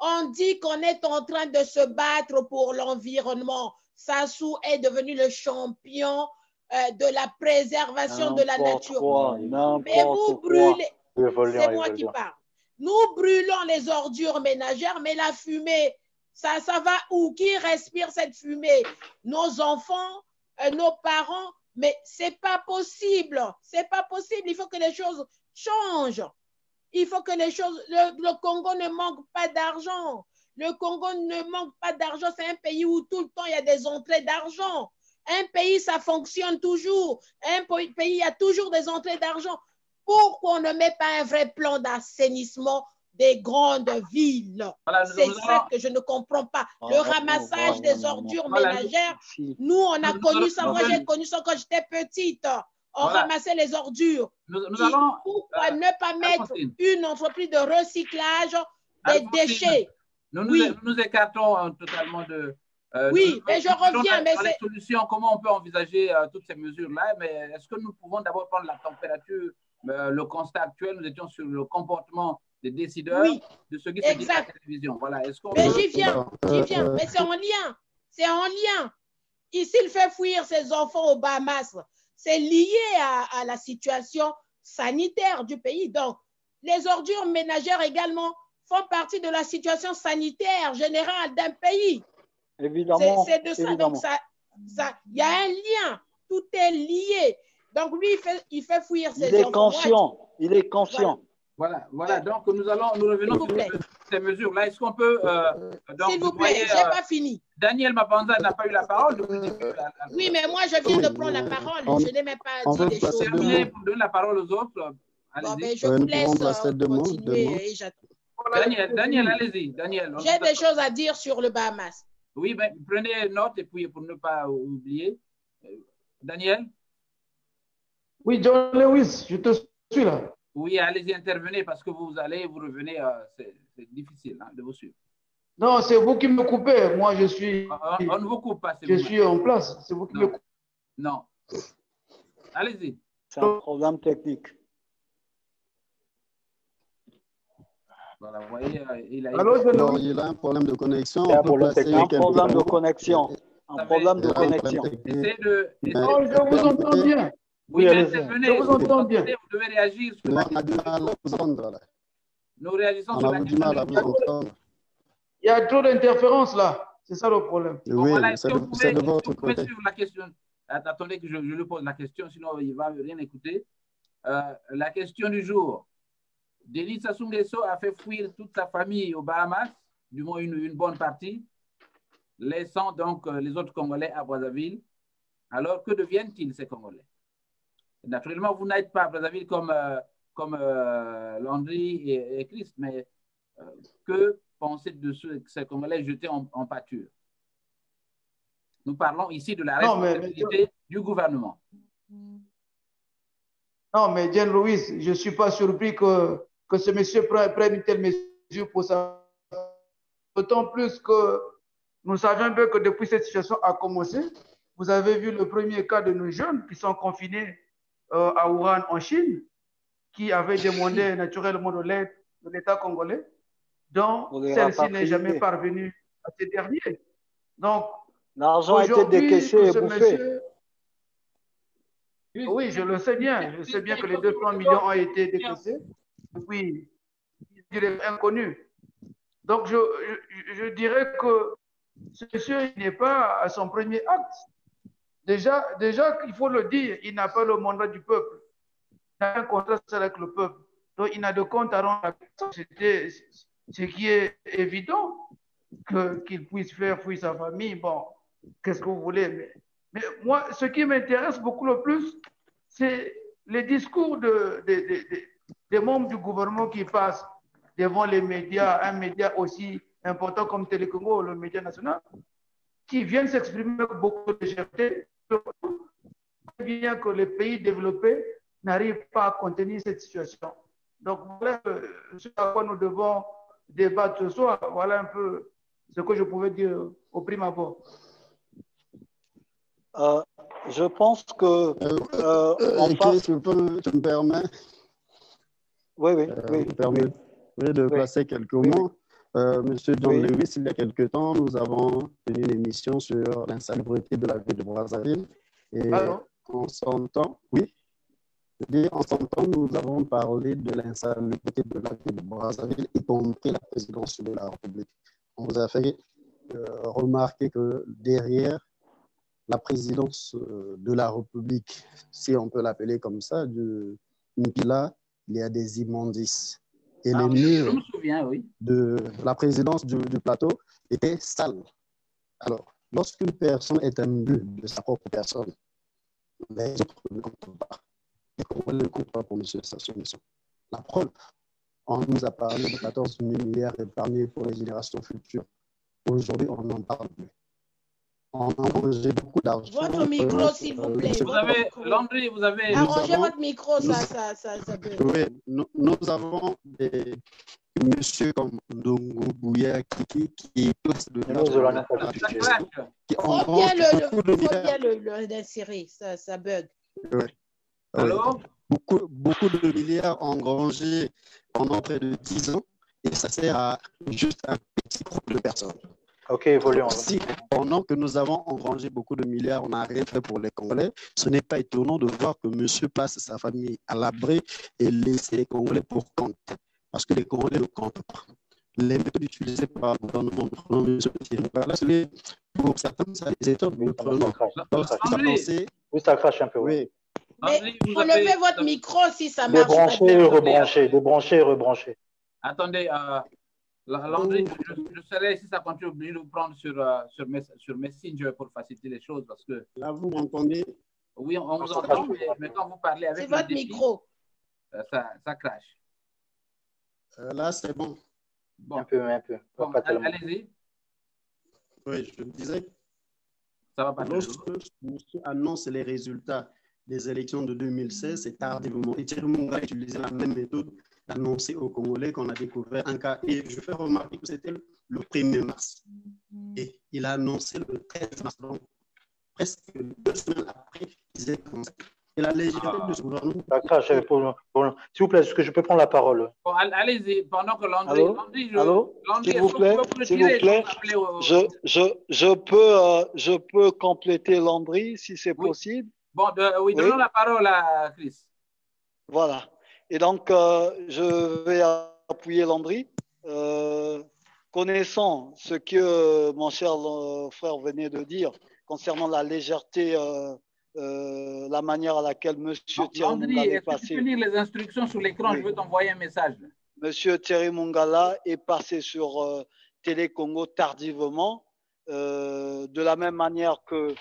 on dit qu'on est en train de se battre pour l'environnement. Sassou est devenu le champion de la préservation de la nature. Mais vous brûlez, c'est moi qui parle. Nous brûlons les ordures ménagères, mais la fumée Ça va où? Qui respire cette fumée? Nos enfants, nos parents, mais c'est pas possible. C'est pas possible. Il faut que les choses changent. Il faut que les choses... Le Congo ne manque pas d'argent. Le Congo ne manque pas d'argent. C'est un pays où tout le temps, il y a des entrées d'argent. Un pays, ça fonctionne toujours. Un pays, il y a toujours des entrées d'argent. Pourquoi on ne met pas un vrai plan d'assainissement des grandes villes? Voilà, c'est ça que je ne comprends pas. Le ramassage des ordures ménagères, nous, on a connu ça. Moi, j'ai connu ça quand j'étais petite. On ramassait les ordures. Pourquoi ne pas mettre une entreprise de recyclage des déchets? Nous nous écartons totalement de... oui, mais je reviens. Mais les solutions, comment on peut envisager toutes ces mesures-là? Mais est-ce que nous pouvons d'abord prendre la température, le constat actuel? Nous étions sur le comportement des décideurs, de ce qui se dit à la télévision. Voilà. Mais j'y viens. Mais c'est en lien. C'est en lien. Ici, il fait fuir ses enfants aux Bahamas. C'est lié à la situation sanitaire du pays. Donc, les ordures ménagères également font partie de la situation sanitaire générale d'un pays. Évidemment. C'est de ça. Évidemment. Donc, il y a un lien. Tout est lié. Donc, lui, il fait fuir ses enfants. Il est conscient. Voilà. Donc, nous revenons sur ces mesures-là. Est-ce qu'on peut... S'il vous plaît, je n'ai pas fini. Daniel Mabanza n'a pas eu la parole. Oui, mais moi, je viens de prendre la parole. Je n'ai même pas dit des choses. Pour donner la parole aux autres, bon, ben, je vous laisse continuer et j'attends. Daniel, allez-y. J'ai des choses à dire sur le Bahamas. Oui, ben, prenez note et puis pour ne pas oublier. Daniel? Oui, John Lewis, je te suis là. Oui, allez-y, intervenez parce que vous revenez, c'est difficile de vous suivre. Non, c'est vous qui me coupez. Moi, je suis... On ne vous coupe pas. Je suis en place. C'est vous qui me coupez. Non. Allez-y. C'est un problème technique. Voilà, vous voyez, il a un problème de connexion. Un problème de connexion. Essayez de... Non, je vous entends bien. Oui, intervenez. Je vous entends bien. Vous devez réagir sur la question. Nous réagissons sur la question. Il y a trop d'interférences là. C'est ça le problème. Oui, voilà, c'est de votre côté. Sur la question. Attendez que je lui pose la question, sinon il ne va rien écouter. La question du jour. Denis Sassou Nguesso a fait fuir toute sa famille aux Bahamas, du moins une bonne partie, laissant donc les autres Congolais à Brazzaville. Alors, que deviennent-ils, ces Congolais? Naturellement, vous n'êtes pas à Brazzaville comme Landry et Christ, mais que pensez de ces Congolais jetés en pâture? Nous parlons ici de la responsabilité du gouvernement. Non, mais Jean Louis, je ne suis pas surpris que ce monsieur prenne une telle mesure pour ça. D'autant plus que nous savons bien que depuis cette situation a commencé, vous avez vu le premier cas de nos jeunes qui sont confinés à Wuhan, en Chine, qui avaient demandé naturellement de l'aide de l'État congolais, dont celle-ci n'est jamais parvenue à ces derniers. Donc, l'argent a été décaissé et bouffé. Oui, je le sais bien. Je sais bien que les 200 millions ont été décaissés. Oui, inconnu. Donc, je dirais que ce monsieur n'est pas à son premier acte. Déjà, il faut le dire, il n'a pas le mandat du peuple. Il n'a un contrat avec le peuple. Donc, il n'a de compte à rendre à la société, ce qui est évident qu'il puisse faire fuir sa famille. Bon, qu'est-ce que vous voulez? Mais moi, ce qui m'intéresse beaucoup le plus, c'est les discours des membres du gouvernement qui passent devant les médias, un média aussi important comme Télécongo, le média national, qui viennent s'exprimer avec beaucoup de légèreté, bien que les pays développés n'arrivent pas à contenir cette situation. Donc, voilà ce à quoi nous devons débattre ce soir. Voilà un peu ce que je pouvais dire au prime abord. Je pense que... tu me permets? Oui. De placer quelques mots. Monsieur John Lewis, il y a quelques temps, nous avons tenu une émission sur l'insalubrité de la ville de Brazzaville. Et en son temps, nous avons parlé de l'insalubrité de la ville de Brazzaville, y compris la présidence de la République. On vous a fait remarquer que derrière la présidence de la République, si on peut l'appeler comme ça, de Nkila, il y a des immondices. Et les je murs me souviens, oui. de la présidence du plateau étaient sales. Alors, lorsqu'une personne est imbue de sa propre personne, les autres ne comptent pas. Et comment ne compte pas pour M. Sassou Nguesso? La preuve, on nous a parlé de 14 000 milliards épargnés pour les générations futures. Aujourd'hui, on n'en parle plus. On a mangé beaucoup d'argent. Votre micro, s'il vous plaît. Vous avez, Landry, vous avez... Arrangez votre micro, ça bug. Oui, nous avons des monsieur comme Ndongo Bouya qui place de Il faut bien l'insérer, ça bug. Oui. Allô? Beaucoup de milliards engrangés pendant près de 10 ans et ça sert à juste un petit groupe de personnes. Ok, évoluons. Si pendant que nous avons engrangé beaucoup de milliards, on n'a rien fait pour les Congolais, ce n'est pas étonnant de voir que monsieur passe sa famille à l'abri et laisse les Congolais pour compte. Parce que les Congolais ne comptent pas. Les méthodes utilisées par le gouvernement, pour certains, ça les étonne. Oui, ça crache un peu. Oui. Mais relevez votre micro si ça marche. Débrancher et rebrancher. Attendez, Landry, je serais, si ça continue, obligé de vous prendre sur Messenger pour faciliter les choses parce que... Là, vous m'entendez? Oui, on vous entend, mais quand vous parlez avec... C'est votre micro. Ça crache. Là, c'est bon. Bon. Un peu. Bon, allez-y. Oui, je disais, ça va pas lorsque monsieur annonce les résultats des élections de 2016, c'est tardivement. Et Thierry Munga a utilisé la même méthode d'annoncer aux Congolais qu'on a découvert un cas. Et je fais remarquer que c'était le 1er mars. Et il a annoncé le 13 mars. Donc, presque 2 semaines après, ils étaient commencé. Et la légèreté de ce gouvernement. S'il vous plaît, est-ce que je peux prendre la parole? Bon, allez-y, pendant que Landry... Allô? S'il vous plaît, je peux compléter Landry si c'est possible. Bon, oui, donnons la parole à Chris. Voilà. Et donc, je vais appuyer Landry. Connaissant ce que mon cher frère venait de dire concernant la légèreté, la manière à laquelle M. Thierry Mungala est passé. Tu peux lire les instructions sur l'écran, je veux t'envoyer un message. M. Thierry Mungala est passé sur Télé Congo tardivement, de la même manière que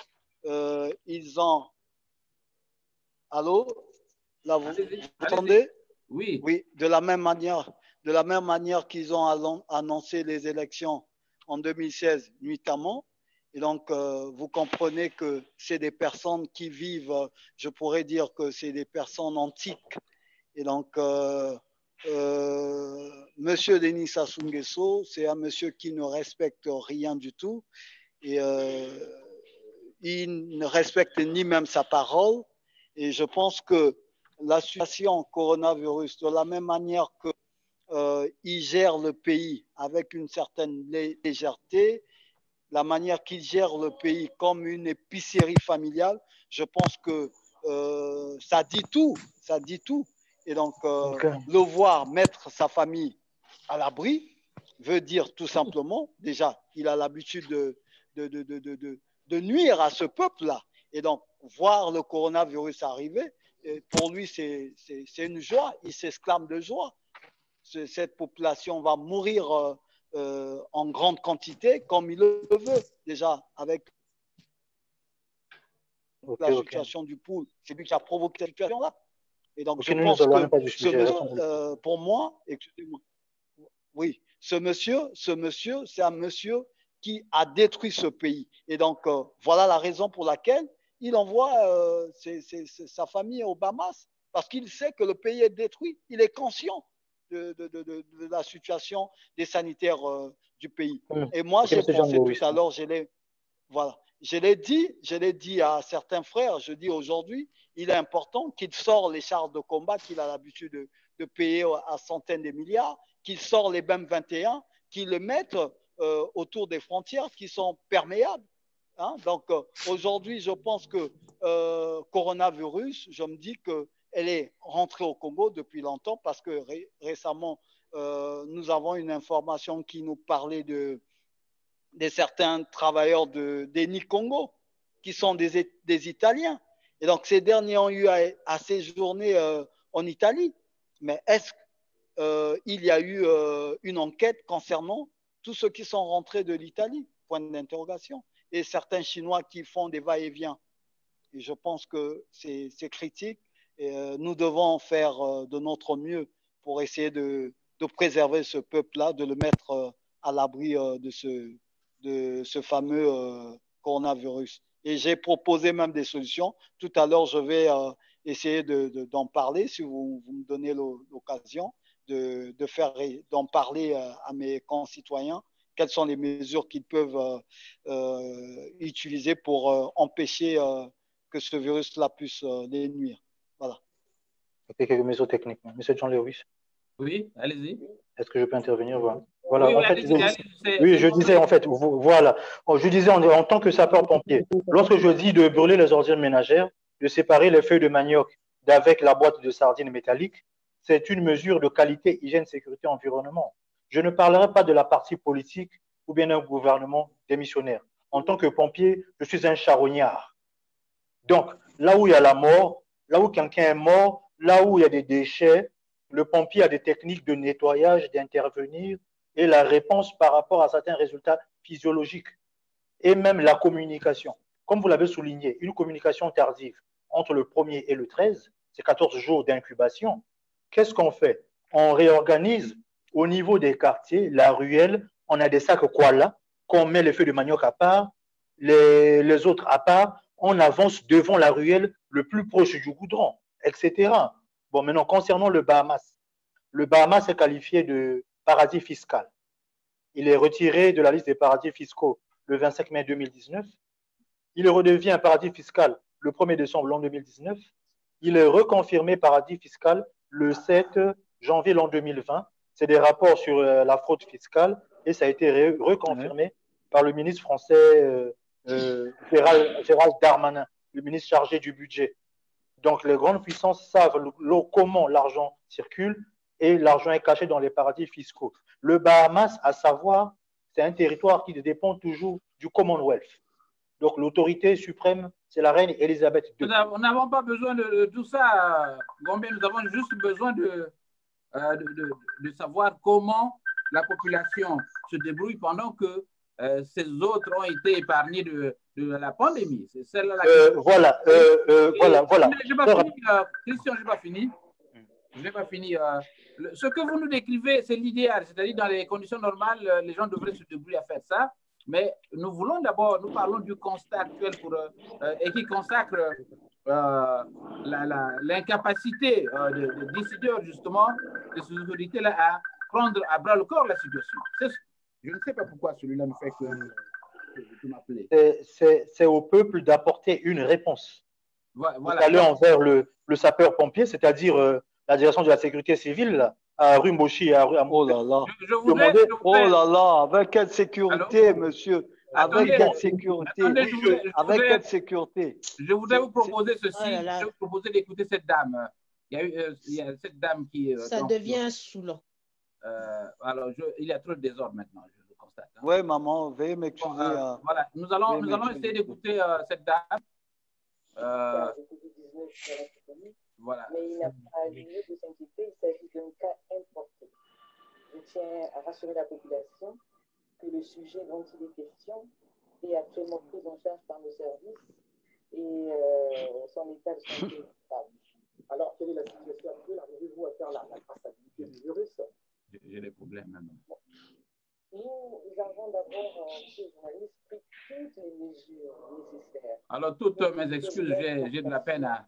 ils ont... Allô? Là, vous entendez? Oui. Oui, de la même manière qu'ils ont annoncé les élections en 2016 nuitamment. Et donc, vous comprenez que c'est des personnes qui vivent, je pourrais dire que c'est des personnes antiques. Et donc, Monsieur Denis Sassou Nguesso, c'est un monsieur qui ne respecte rien du tout. Et il ne respecte ni même sa parole. Et je pense que la situation coronavirus, de la même manière qu'il gère le pays avec une certaine légèreté, la manière qu'il gère le pays comme une épicerie familiale, je pense que ça dit tout. Et donc, le voir mettre sa famille à l'abri veut dire tout simplement, déjà, il a l'habitude de nuire à ce peuple-là. Et donc, voir le coronavirus arriver, pour lui, c'est une joie. Il s'exclame de joie. Cette population va mourir en grande quantité, comme il le veut, déjà, avec la situation du pool. C'est lui qui a provoqué cette situation-là. Et donc, je pense que ce monsieur, pour moi, excusez-moi, oui, ce monsieur, c'est un monsieur qui a détruit ce pays. Et donc, voilà la raison pour laquelle il envoie sa famille aux Bahamas, parce qu'il sait que le pays est détruit. Il est conscient de la situation des sanitaires du pays. Et moi, j'ai pensé tout à l'heure, je l'ai dit à certains frères, je dis aujourd'hui, il est important qu'il sorte les chars de combat qu'il a l'habitude de payer à centaines de milliards, qu'il sorte les BEM 21, qu'il le mette autour des frontières qui sont perméables. Hein? Donc aujourd'hui, je pense que coronavirus, je me dis qu'elle est rentrée au Congo depuis longtemps parce que récemment, nous avons une information qui nous parlait certains travailleurs d'Eni Congo qui sont des Italiens. Et donc, ces derniers ont eu à séjourner en Italie. Mais est-ce qu'il y a eu une enquête concernant tous ceux qui sont rentrés de l'Italie? Point d'interrogation. Et certains Chinois qui font des va-et-vient. Et je pense que c'est critique. Et nous devons faire de notre mieux pour essayer de préserver ce peuple-là, de le mettre à l'abri de ce fameux coronavirus. Et j'ai proposé même des solutions. Tout à l'heure, je vais essayer d'en parler, si vous me donnez l'occasion, d'en parler à mes concitoyens. Quelles sont les mesures qu'ils peuvent utiliser pour empêcher que ce virus-là puisse les nuire. Voilà. Quelques mesures techniques. Monsieur John Lewis. Oui, allez-y. Est-ce que je peux intervenir? Voilà. Oui, en fait, je disais en fait, voilà. Je disais en tant que sapeur-pompier, lorsque je dis de brûler les ordures ménagères, de séparer les feuilles de manioc d'avec la boîte de sardines métalliques, c'est une mesure de qualité, hygiène, sécurité, environnement. Je ne parlerai pas de la partie politique ou bien d'un gouvernement démissionnaire. En tant que pompier, je suis un charognard. Donc, là où il y a la mort, là où quelqu'un est mort, là où il y a des déchets, le pompier a des techniques de nettoyage, d'intervenir et la réponse par rapport à certains résultats physiologiques et même la communication. Comme vous l'avez souligné, une communication tardive entre le 1er et le 13, c'est 14 jours d'incubation. Qu'est-ce qu'on fait? On réorganise au niveau des quartiers, la ruelle, on a des sacs koala, qu'on met les feuilles de manioc à part, les autres à part, on avance devant la ruelle le plus proche du goudron, etc. Bon, maintenant, concernant le Bahamas est qualifié de paradis fiscal. Il est retiré de la liste des paradis fiscaux le 25 mai 2019. Il redevient un paradis fiscal le 1er décembre l'an 2019. Il est reconfirmé paradis fiscal le 7 janvier l'an 2020. C'est des rapports sur la fraude fiscale et ça a été reconfirmé par le ministre français Gérald Darmanin, le ministre chargé du budget. Donc, les grandes puissances savent comment l'argent circule et l'argent est caché dans les paradis fiscaux. Le Bahamas, à savoir, c'est un territoire qui dépend toujours du Commonwealth. Donc, l'autorité suprême, c'est la reine Elisabeth II. Nous n'avons pas besoin de tout ça, Gombe. Nous avons juste besoin de savoir comment la population se débrouille pendant que ces autres ont été épargnés de la pandémie. C'est celle-là. Voilà. Je n'ai pas fini, Christian, je n'ai pas fini. Ce que vous nous décrivez, c'est l'idéal. C'est-à-dire, dans les conditions normales, les gens devraient se débrouiller à faire ça. Mais nous voulons d'abord, nous parlons du constat actuel et qui consacre l'incapacité des décideurs, justement, de ces autorités-là à prendre à bras le corps la situation. Je ne sais pas pourquoi celui-là ne fait que m'appeler. C'est au peuple d'apporter une réponse. Voilà. Vous allez envers le sapeur-pompier, c'est-à-dire la direction de la sécurité civile, là, à rue Mochi et à rue Amou. Oh là là. Oh là là, avec quelle sécurité, allô, monsieur? Avec quelle sécurité? Avec quelle sécurité? Je voudrais vous proposer ceci. Je vais vous proposer d'écouter cette dame. Il y a cette dame qui. Ça devient saoulant. Alors, il y a trop de désordre maintenant, je le constate. Hein. Oui, maman, veuillez m'excuser. Voilà, nous allons essayer d'écouter cette dame. Voilà. Mais il n'y a pas lieu de s'inquiéter, il s'agit d'un cas importé. Je tiens à rassurer la population que le sujet dont il est question est actuellement pris en charge par nos services et son état de santé est stable. Alors, quelle est la situation actuelle? Arrivez-vous à faire la traçabilité du virus? J'ai des problèmes maintenant. Nous avons d'abord, chez les journalistes, pris toutes les mesures nécessaires. Alors, toutes mes excuses, j'ai de la peine à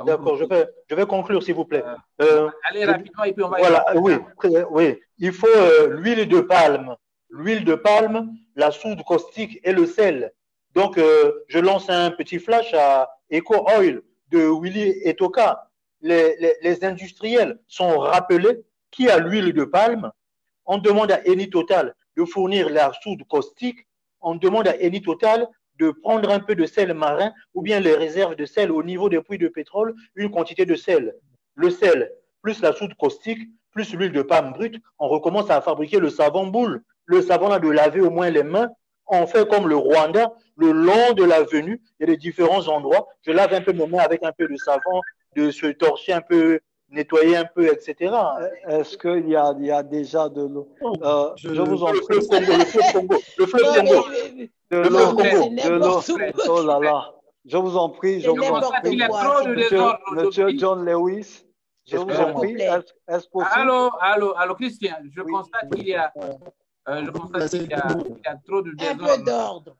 D'accord, je vais conclure, s'il vous plaît. Allez rapidement et puis on va... Voilà, oui. Il faut l'huile de palme, la soude caustique et le sel. Donc, je lance un petit flash à Eco Oil de Willy Etoka. Les industriels sont rappelés qui a l'huile de palme. On demande à Eni Total de fournir la soude caustique. On demande à Eni Total de prendre un peu de sel marin ou bien les réserves de sel au niveau des puits de pétrole, une quantité de sel. Le sel, plus la soude caustique, plus l'huile de palme brute, on recommence à fabriquer le savon boule. Le savon là de laver au moins les mains on fait comme le Rwanda, le long de l'avenue, il y a des différents endroits. Je lave un peu mes mains avec un peu de savon, de se torcher un peu, nettoyer un peu, etc. Est-ce qu'il y a déjà de l'eau? Je vous en Le prie. fleuve Congo, le fleuve Congo, le fleuve Non, Congo, De le l'eau, fleuve Congo. c'est de l'eau. n'importe quoi. Oh là là. Je vous en prie, je C'est vous en n'importe prie. Il y a quoi, trop s'il de vous Monsieur, désordre Monsieur aujourd'hui. John Lewis, je vous en S'il vous prie, plaît. est-ce possible? Allô, Christian, je Oui. constate qu'il y a, il y a trop de Un peu désordre d'ordre.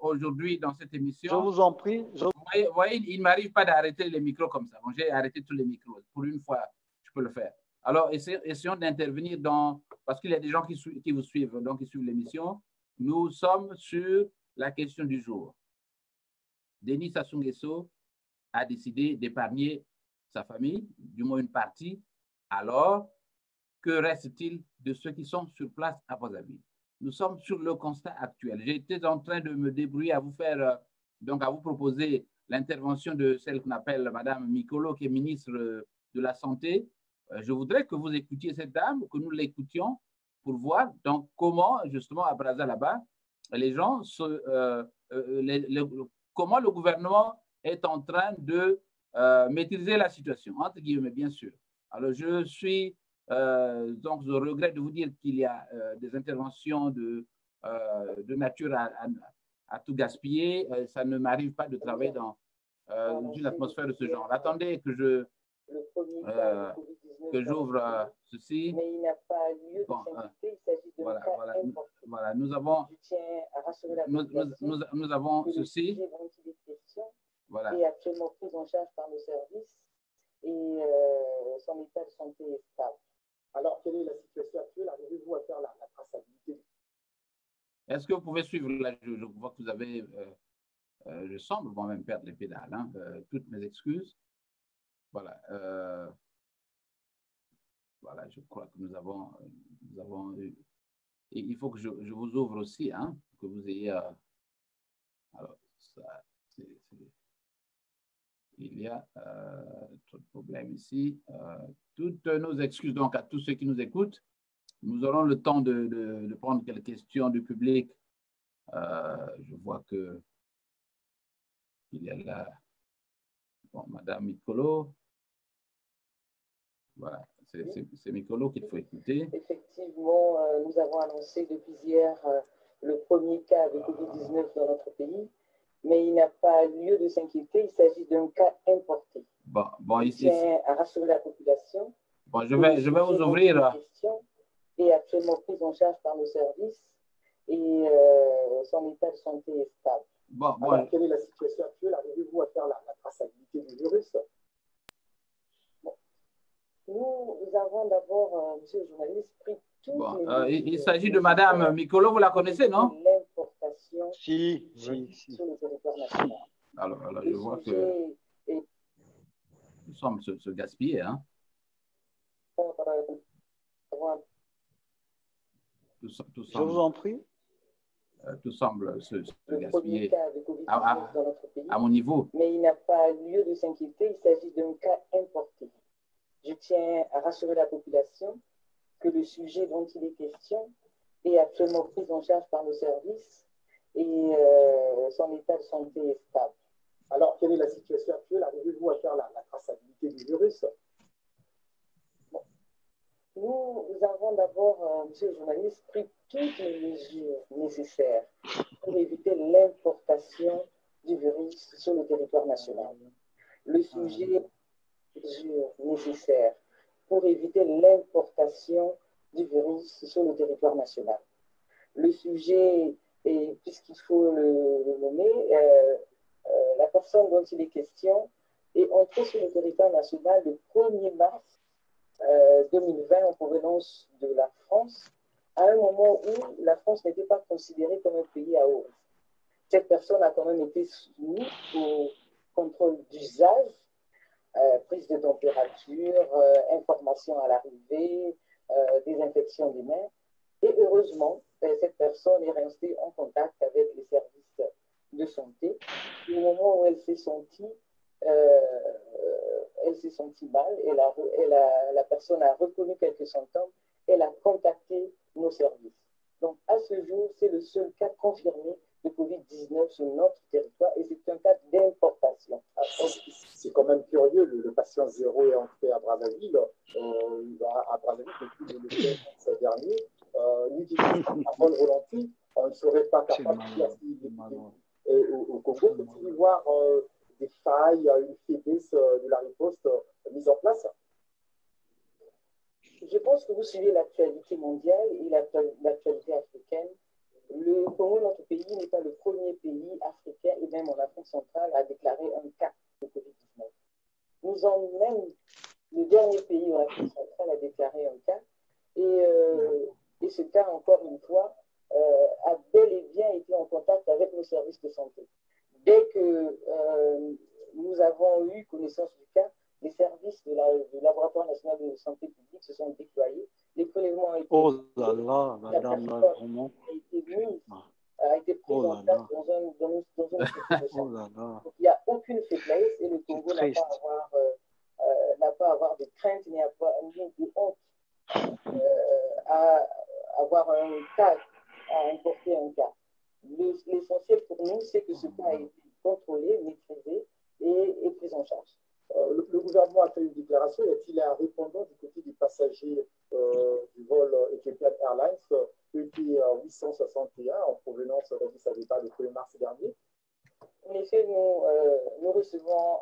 aujourd'hui dans cette Je émission. vous en prie. Vous voyez, il ne m'arrive pas d'arrêter les micros comme ça. Bon, j'ai arrêté tous les micros. Pour une fois, je peux le faire. Alors, essayons d'intervenir parce qu'il y a des gens qui vous suivent, donc qui suivent l'émission. Nous sommes sur la question du jour. Denis Sassou Nguesso a décidé d'épargner sa famille, du moins une partie. Alors, que reste-t-il de ceux qui sont sur place à Brazzaville? Nous sommes sur le constat actuel. J'étais en train de me débrouiller à vous faire, donc à vous proposer l'intervention de celle qu'on appelle Madame Mikolo, qui est ministre de la Santé. Je voudrais que vous écoutiez cette dame, que nous l'écoutions pour voir donc comment, justement, à Brazza là-bas, les gens, comment le gouvernement est en train de maîtriser la situation, entre guillemets, bien sûr. Alors, je suis donc, je regrette de vous dire qu'il y a des interventions de nature à tout gaspiller. Ça ne m'arrive pas de travailler dans une atmosphère de ce genre. Attendez que j'ouvre ceci. Mais il n'a pas lieu de s'inquiéter, il s'agit de cas important. Voilà, nous avons, Je tiens à rassurer la population nous avons que ceci. le sujet dont il est question Voilà. est actuellement pris en charge par nos services et son état de santé est stable. Alors, quelle est la situation actuelle? Arrivez-vous à faire la traçabilité? Est-ce que vous pouvez suivre là? Je vois que vous avez, je semble moi-même perdre les pédales. Hein, toutes mes excuses. Voilà. Voilà, je crois que nous avons eu. Et il faut que je vous ouvre aussi, hein, que vous ayez. Alors, ça, il y a trop de problèmes ici. Toutes nos excuses donc à tous ceux qui nous écoutent. Nous aurons le temps de prendre quelques questions du public. Je vois que il y a là, bon, Madame Mikolo. Voilà, c'est Mikolo qu'il faut écouter. Effectivement, nous avons annoncé depuis hier le premier cas de Covid-19 dans notre pays, mais il n'a pas lieu de s'inquiéter, il s'agit d'un cas importé. Bon, ici. Je tiens à rassurer la population. Bon, je vais vous ouvrir. Est actuellement prise en charge par nos services et son état de santé est stable. Bon. Alors, quelle est la situation actuelle? Arrivez-vous à faire la traçabilité du virus? Bon. Nous avons d'abord, monsieur le journaliste, pris toutes les mesures. Il s'agit de Madame Mikolo, vous la connaissez, non? L'importation Si. sur le territoire national. Alors je vois que nous sommes se gaspiller, hein? Tout Je vous en prie. Tout semble se gaspiller dans notre pays, à mon niveau. Mais il n'a pas lieu de s'inquiéter, il s'agit d'un cas importé. Je tiens à rassurer la population que le sujet dont il est question est actuellement pris en charge par nos services et son état de santé est stable. Alors, quelle est la situation actuelle? Arrivez-vous à faire la traçabilité du virus? Nous avons d'abord, monsieur le journaliste, pris toutes les mesures nécessaires pour éviter l'importation du virus sur le territoire national. Le sujet nécessaire pour éviter l'importation du virus sur le territoire national. Le sujet, puisqu'il faut le nommer, la personne dont il est question est entrée sur le territoire national le 1er mars 2020 en provenance de la France, à un moment où la France n'était pas considérée comme un pays à haut risque. Cette personne a quand même été soumise au contrôle d'usage, prise de température, information à l'arrivée, désinfection des mains. Et heureusement, cette personne est restée en contact avec les services de santé. Au moment où elle s'est sentie mal, la personne a reconnu quelques symptômes, elle a contacté nos services. Donc, à ce jour, c'est le seul cas confirmé de Covid-19 sur notre territoire et c'est un cas d'importation. C'est quand même curieux, le patient zéro est entré à Brazzaville. À Brazzaville, depuis le 15 dernier, l'utilisation à bonne volonté, on ne serait pas capable de et au Congo, faut-il y voir des failles, une faiblesse de la riposte mise en place? Je pense que vous suivez l'actualité mondiale et l'actualité africaine. Le Congo, notre pays, n'est pas le premier pays africain et même en Afrique centrale à déclarer un cas de Covid-19. Nous sommes même le dernier pays en Afrique centrale à déclarer un cas et ce cas, encore une fois, a bel et bien été en contact avec nos services de santé. Dès que nous avons eu connaissance du cas, les services du Laboratoire national de santé publique se sont déployés. Les prélèvements ont été a été prise en place dans une structure de santé. Donc, il n'y a aucune faiblesse et le Congo n'a pas à avoir de crainte ni de honte à avoir un cas, à importer un cas. L'essentiel pour nous, c'est que ce cas a été contrôlé, maîtrisé et pris en charge. Le gouvernement a fait une déclaration. Y a-t-il un répondant du côté des passagers du vol Ethiopian Airlines ET 861 en provenance d'Addis Abeba le 1er mars dernier? En effet, nous recevons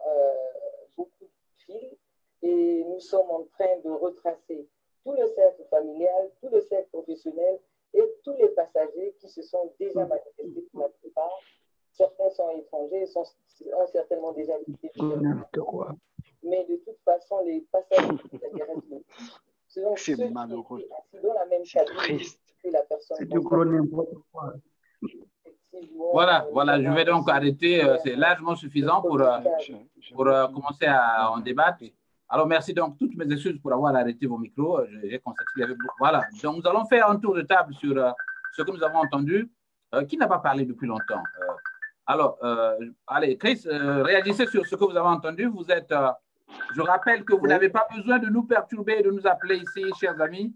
beaucoup de fils et nous sommes en train de retracer tout le cercle familial, tout le cercle professionnel et tous les passagers qui se sont déjà manifestés pour la plupart. Certains sont étrangers, ont certainement déjà quitté. Mais de toute façon, les passagers qui s'intéressent le plus, ce sont ceux qui étaient assis dans la même cabine que la personne. C'est du gros n'importe quoi. Voilà, je vais donc arrêter. C'est largement suffisant pour commencer à en débattre. Alors, merci donc, toutes mes excuses pour avoir arrêté vos micros. J'ai constaté qu'il y avait beaucoup. Voilà, donc nous allons faire un tour de table sur ce que nous avons entendu. Qui n'a pas parlé depuis longtemps? Alors, allez, Chris, réagissez sur ce que vous avez entendu. Vous êtes, je rappelle que vous n'avez pas besoin de nous perturber et de nous appeler ici, chers amis.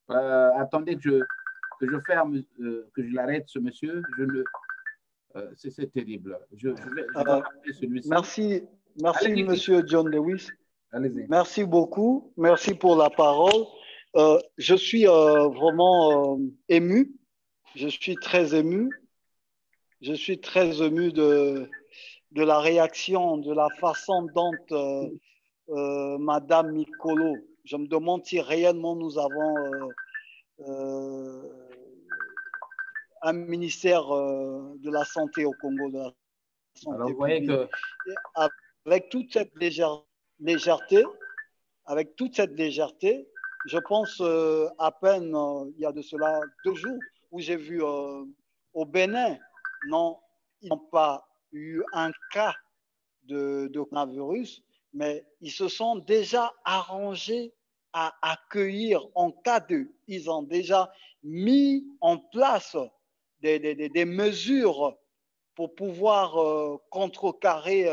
Attendez que je ferme, que je l'arrête, ce monsieur. C'est terrible. Je vais appeler celui-ci. Merci, monsieur John Lewis. Merci beaucoup. Merci pour la parole. Je suis vraiment ému. Je suis très ému. Je suis très ému de la réaction, de la façon dont Madame Mikolo, je me demande si réellement nous avons un ministère de la santé au Congo, de la santé. Alors, vous voyez que avec toute cette légèreté, je pense à peine il y a de cela 2 jours où j'ai vu au Bénin, non, ils n'ont pas eu un cas de coronavirus, mais ils se sont déjà arrangés à accueillir en cas de. Ils ont déjà mis en place des mesures pour pouvoir contrecarrer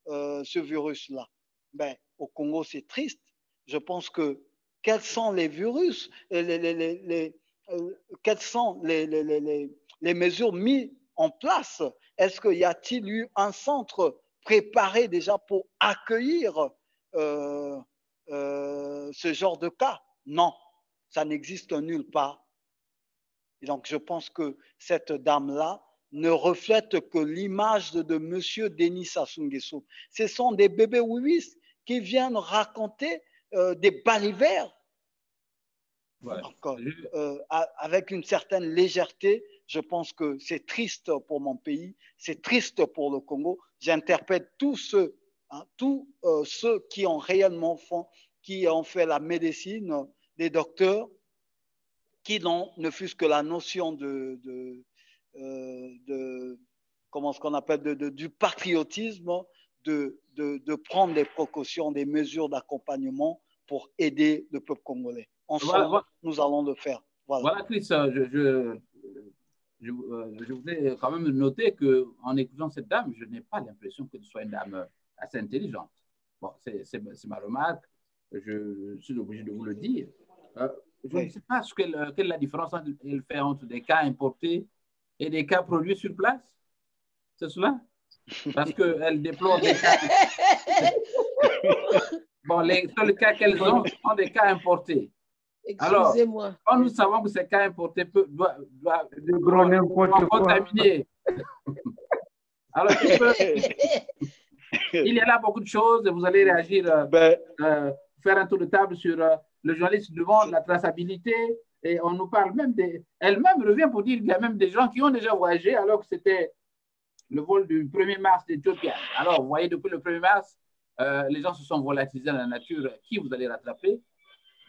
ce virus-là. Ben, au Congo, c'est triste. Je pense que quels sont les virus, quelles sont les mesures mises en place? Est-ce qu'il y a-t-il eu un centre préparé déjà pour accueillir ce genre de cas? Non, ça n'existe nulle part. Et donc, je pense que cette dame-là ne reflète que l'image de M. Denis Sassou Nguesso. Ce sont des bébés ouïs qui viennent raconter des balivernes. Ouais. Donc, avec une certaine légèreté, je pense que c'est triste pour mon pays, c'est triste pour le Congo. J'interpelle tous ceux, ceux qui ont réellement qui ont fait la médecine, des docteurs, qui n'ont ne fût-ce que la notion comment ce qu'on appelle du patriotisme, de prendre des précautions, des mesures d'accompagnement pour aider le peuple congolais. Ensemble, nous allons le faire. Voilà, Chris, je voudrais quand même noter qu'en écoutant cette dame, je n'ai pas l'impression que ce soit une dame assez intelligente. Bon, c'est ma remarque, je suis obligé de vous le dire. Je ne sais pas quelle est la différence entre elle fait entre des cas importés et des cas produits sur place. C'est cela? Parce qu'elle déplore des cas. Bon, les seuls cas qu'elles ont sont des cas importés. Excusez-moi. Quand nous savons que ces cas importés doivent contaminer. Alors, il y a là beaucoup de choses. Vous allez réagir, faire un tour de table sur le journaliste devant la traçabilité. Et on nous parle même elle-même revient pour dire qu'il y a même des gens qui ont déjà voyagé alors que c'était le vol du 1er mars d'Éthiopie. Alors, vous voyez, depuis le 1er mars, les gens se sont volatilisés dans la nature. Qui vous allez rattraper?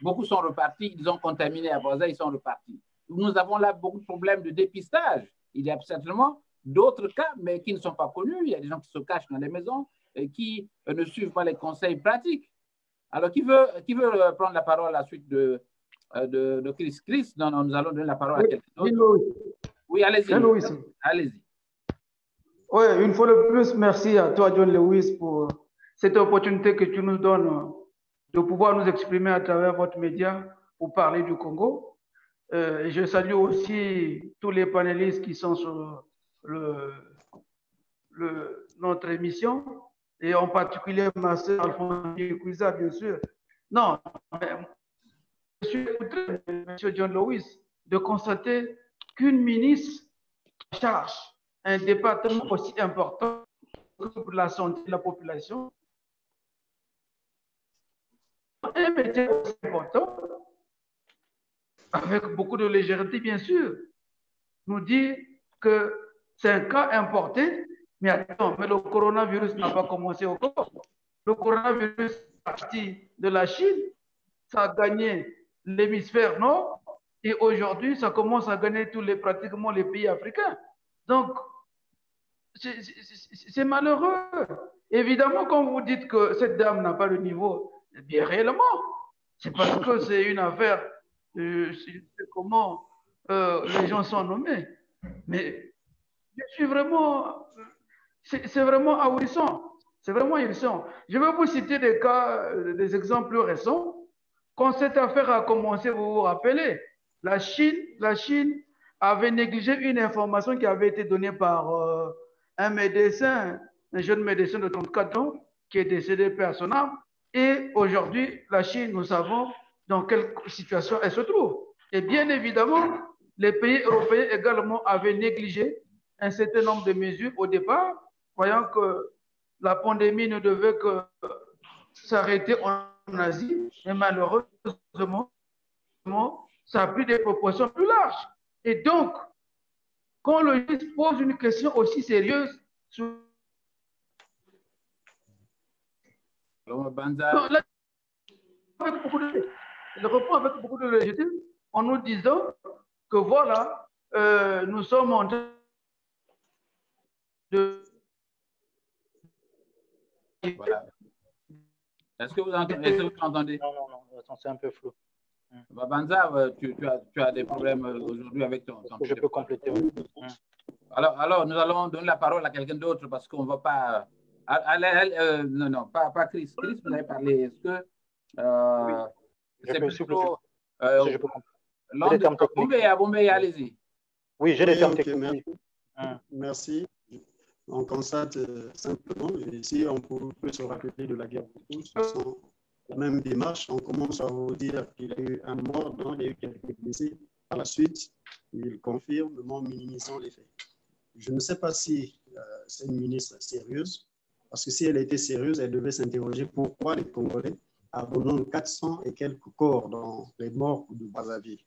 Beaucoup sont repartis, ils ont contaminé à Brazza, ils sont repartis. Nous avons là beaucoup de problèmes de dépistage. Il y a certainement d'autres cas, mais qui ne sont pas connus. Il y a des gens qui se cachent dans les maisons et qui ne suivent pas les conseils pratiques. Alors, qui veut prendre la parole à la suite de Chris? Chris, non, nous allons donner la parole à quelqu'un d'autre. Oui, allez-y. Allez-y. Oui, une fois de plus, merci à toi, John Lewis, pour cette opportunité que tu nous donnes de pouvoir nous exprimer à travers votre média pour parler du Congo. Je salue aussi tous les panélistes qui sont sur notre émission, et en particulier ma sœur Alphonse Kouiza, bien sûr. Non, mais je suis écouté, M. John Lewis, de constater qu'une ministre charge un département aussi important pour la santé de la population, un métier aussi important, avec beaucoup de légèreté, bien sûr, nous dit que c'est un cas importé, mais attends, mais le coronavirus n'a pas commencé encore. Le coronavirus est parti de la Chine, ça a gagné l'hémisphère nord, et aujourd'hui, ça commence à gagner pratiquement les pays africains. Donc, c'est malheureux. Évidemment, quand vous dites que cette dame n'a pas le niveau, bien réellement, c'est parce que c'est une affaire, je sais comment les gens sont nommés. Mais je suis vraiment, c'est vraiment ahurissant. C'est vraiment ahurissant. Je vais vous citer des cas, des exemples plus récents. Quand cette affaire a commencé, vous vous rappelez, la Chine avait négligé une information qui avait été donnée par un médecin, un jeune médecin de 34 ans, qui est décédé par son âme. Et aujourd'hui, la Chine, nous savons dans quelle situation elle se trouve. Et bien évidemment, les pays européens également avaient négligé un certain nombre de mesures au départ, voyant que la pandémie ne devait que s'arrêter en Asie, mais malheureusement, ça a pris des proportions plus larges. Et donc, quand le juge pose une question aussi sérieuse sur... Il reprend avec beaucoup de légèreté en nous disant que voilà, nous sommes en train de... Voilà. Est-ce que vous entendez? Non, c'est un peu flou. Banza, tu as des problèmes aujourd'hui avec ton Je peux compléter. Alors, nous allons donner la parole à quelqu'un d'autre parce qu'on ne va pas... non, pas Chris. Chris, vous avez parlé. Est-ce que c'est plutôt... je peux compléter. Bombay, allez-y. Oui, j'ai des termes techniques. Merci. On constate simplement, et si on peut se rappeler de la guerre de tous, ce sont la même démarche. On commence à vous dire qu'il y a eu un mort, non, il y a eu quelques blessés. Par la suite, il confirme, en minimisant les faits. Je ne sais pas si c'est une ministre sérieuse, parce que si elle était sérieuse, elle devait s'interroger pourquoi les Congolais abandonnent 400 et quelques corps dans les morts de Brazzaville.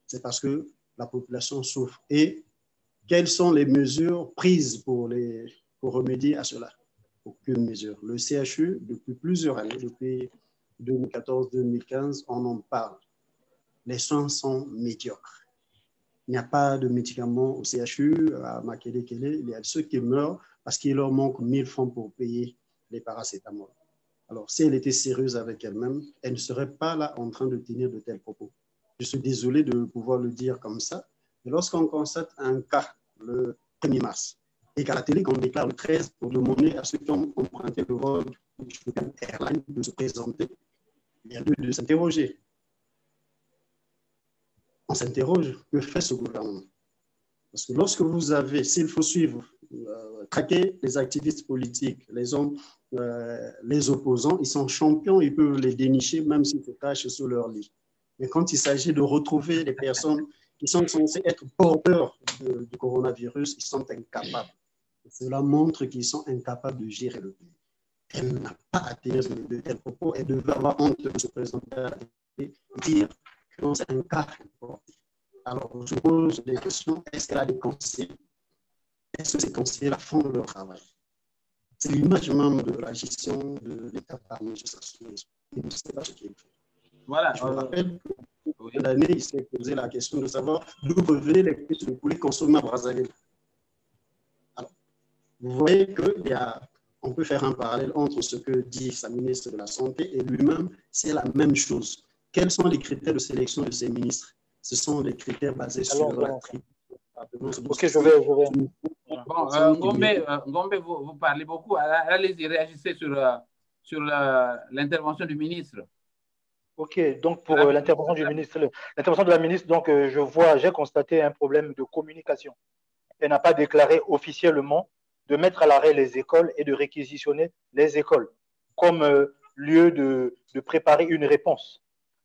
C'est parce que la population souffre. Et quelles sont les mesures prises pour remédier à cela? Aucune mesure. Le CHU, depuis plusieurs années, depuis 2014-2015, on en parle. Les soins sont médiocres. Il n'y a pas de médicaments au CHU, à Makele-Kele. Il y a ceux qui meurent parce qu'il leur manque 1000 francs pour payer les paracétamol. Alors, si elle était sérieuse avec elle-même, elle ne serait pas là en train de tenir de tels propos. Je suis désolé de pouvoir le dire comme ça, mais lorsqu'on constate un cas le 1er mars et qu'à la télé, qu'on déclare le 13 pour demander à ceux qui ont emprunté le vol de Airlines de se présenter, il y a lieu de s'interroger. on s'interroge, que fait ce gouvernement? Parce que lorsque vous avez, s'il faut suivre, traquer les activistes politiques, les hommes, les opposants, ils sont champions, ils peuvent les dénicher même s'ils se cachent sous leur lit. Mais quand il s'agit de retrouver les personnes qui sont censées être porteurs du coronavirus, ils sont incapables. Cela montre qu'ils sont incapables de gérer le pays. Elle n'a pas à tenir de tels propos. Elle devait avoir honte de se présenter à la télé et dire que c'est un cas importé. Alors, je pose des questions. Est-ce qu'elle a des conseils? Est-ce que ces conseillers font leur travail? C'est l'image même de la gestion de l'État par M. Sassou Nguesso. Il ne sait pas ce qu'il fait. Voilà. Je me rappelle que l'année, il s'est posé la question de savoir d'où revenaient les puces de poulet consommées à Brazzaville. Alors, vous voyez qu'on peut faire un parallèle entre ce que dit sa ministre de la Santé et lui-même, c'est la même chose. Quels sont les critères de sélection de ces ministres? Ce sont des critères basés sur la tribu. Ok, je vais. Bon, Ngombe, vous parlez beaucoup. Allez-y, réagissez sur l'intervention du ministre. Ok, donc pour l'intervention de la ministre, donc j'ai constaté un problème de communication. Elle n'a pas déclaré officiellement de mettre à l'arrêt les écoles et de réquisitionner les écoles comme lieu de préparer une réponse.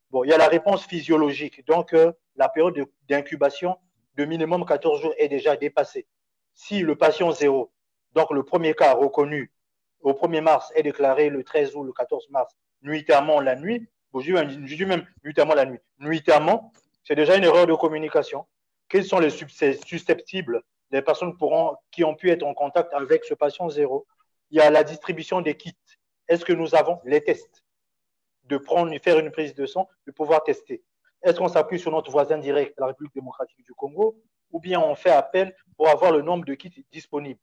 Bon, il y a la réponse physiologique, donc la période d'incubation de minimum 14 jours est déjà dépassée. Si le patient 0, donc le premier cas reconnu au 1er mars est déclaré le 13 ou le 14 mars, nuitamment la nuit, je dis même nuitamment la nuit, nuitamment, c'est déjà une erreur de communication. Quels sont les susceptibles, les personnes qui ont pu être en contact avec ce patient 0? Il y a la distribution des kits. Est-ce que nous avons les tests? Faire une prise de sang, de pouvoir tester. Est-ce qu'on s'appuie sur notre voisin direct, la République démocratique du Congo, ou bien on fait appel pour avoir le nombre de kits disponibles?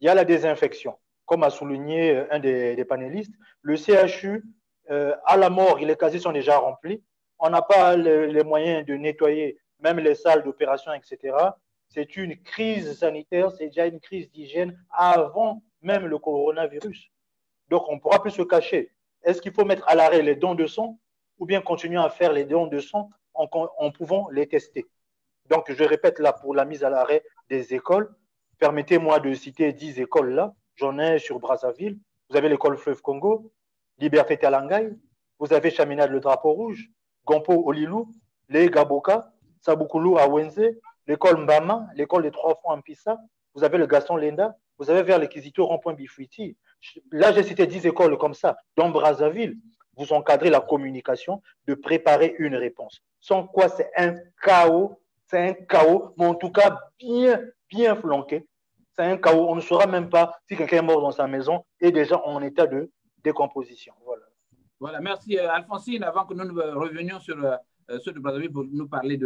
Il y a la désinfection. Comme a souligné un des panélistes, le CHU, à la mort, les casiers sont déjà remplis. On n'a pas les moyens de nettoyer même les salles d'opération, etc. C'est une crise sanitaire, c'est déjà une crise d'hygiène avant même le coronavirus. Donc, on ne pourra plus se cacher. Est-ce qu'il faut mettre à l'arrêt les dons de sang ou bien continuer à faire les dons de sang en pouvant les tester? Donc, je répète là, pour la mise à l'arrêt des écoles, permettez-moi de citer 10 écoles là. J'en ai sur Brazzaville. Vous avez l'école Fleuve Congo, Liberté Talangaï, vous avez Chaminade le Drapeau Rouge, Gompo Olilou, les Gaboka, Saboukoulou à Wenze, l'école Mbama, l'école des Trois Fonds en Pissa, vous avez le Gaston Lenda, vous avez vers l'Équisito Rond-Point Bifuiti. Là, j'ai cité 10 écoles comme ça. Dans Brazzaville, vous encadrez la communication de préparer une réponse. Sans quoi, c'est un chaos, mais en tout cas bien flanqué. C'est un chaos. On ne saura même pas si quelqu'un est mort dans sa maison et déjà en état de décomposition. Voilà, merci. Alphonsine, avant que nous revenions sur ceux de Brazzaville pour nous parler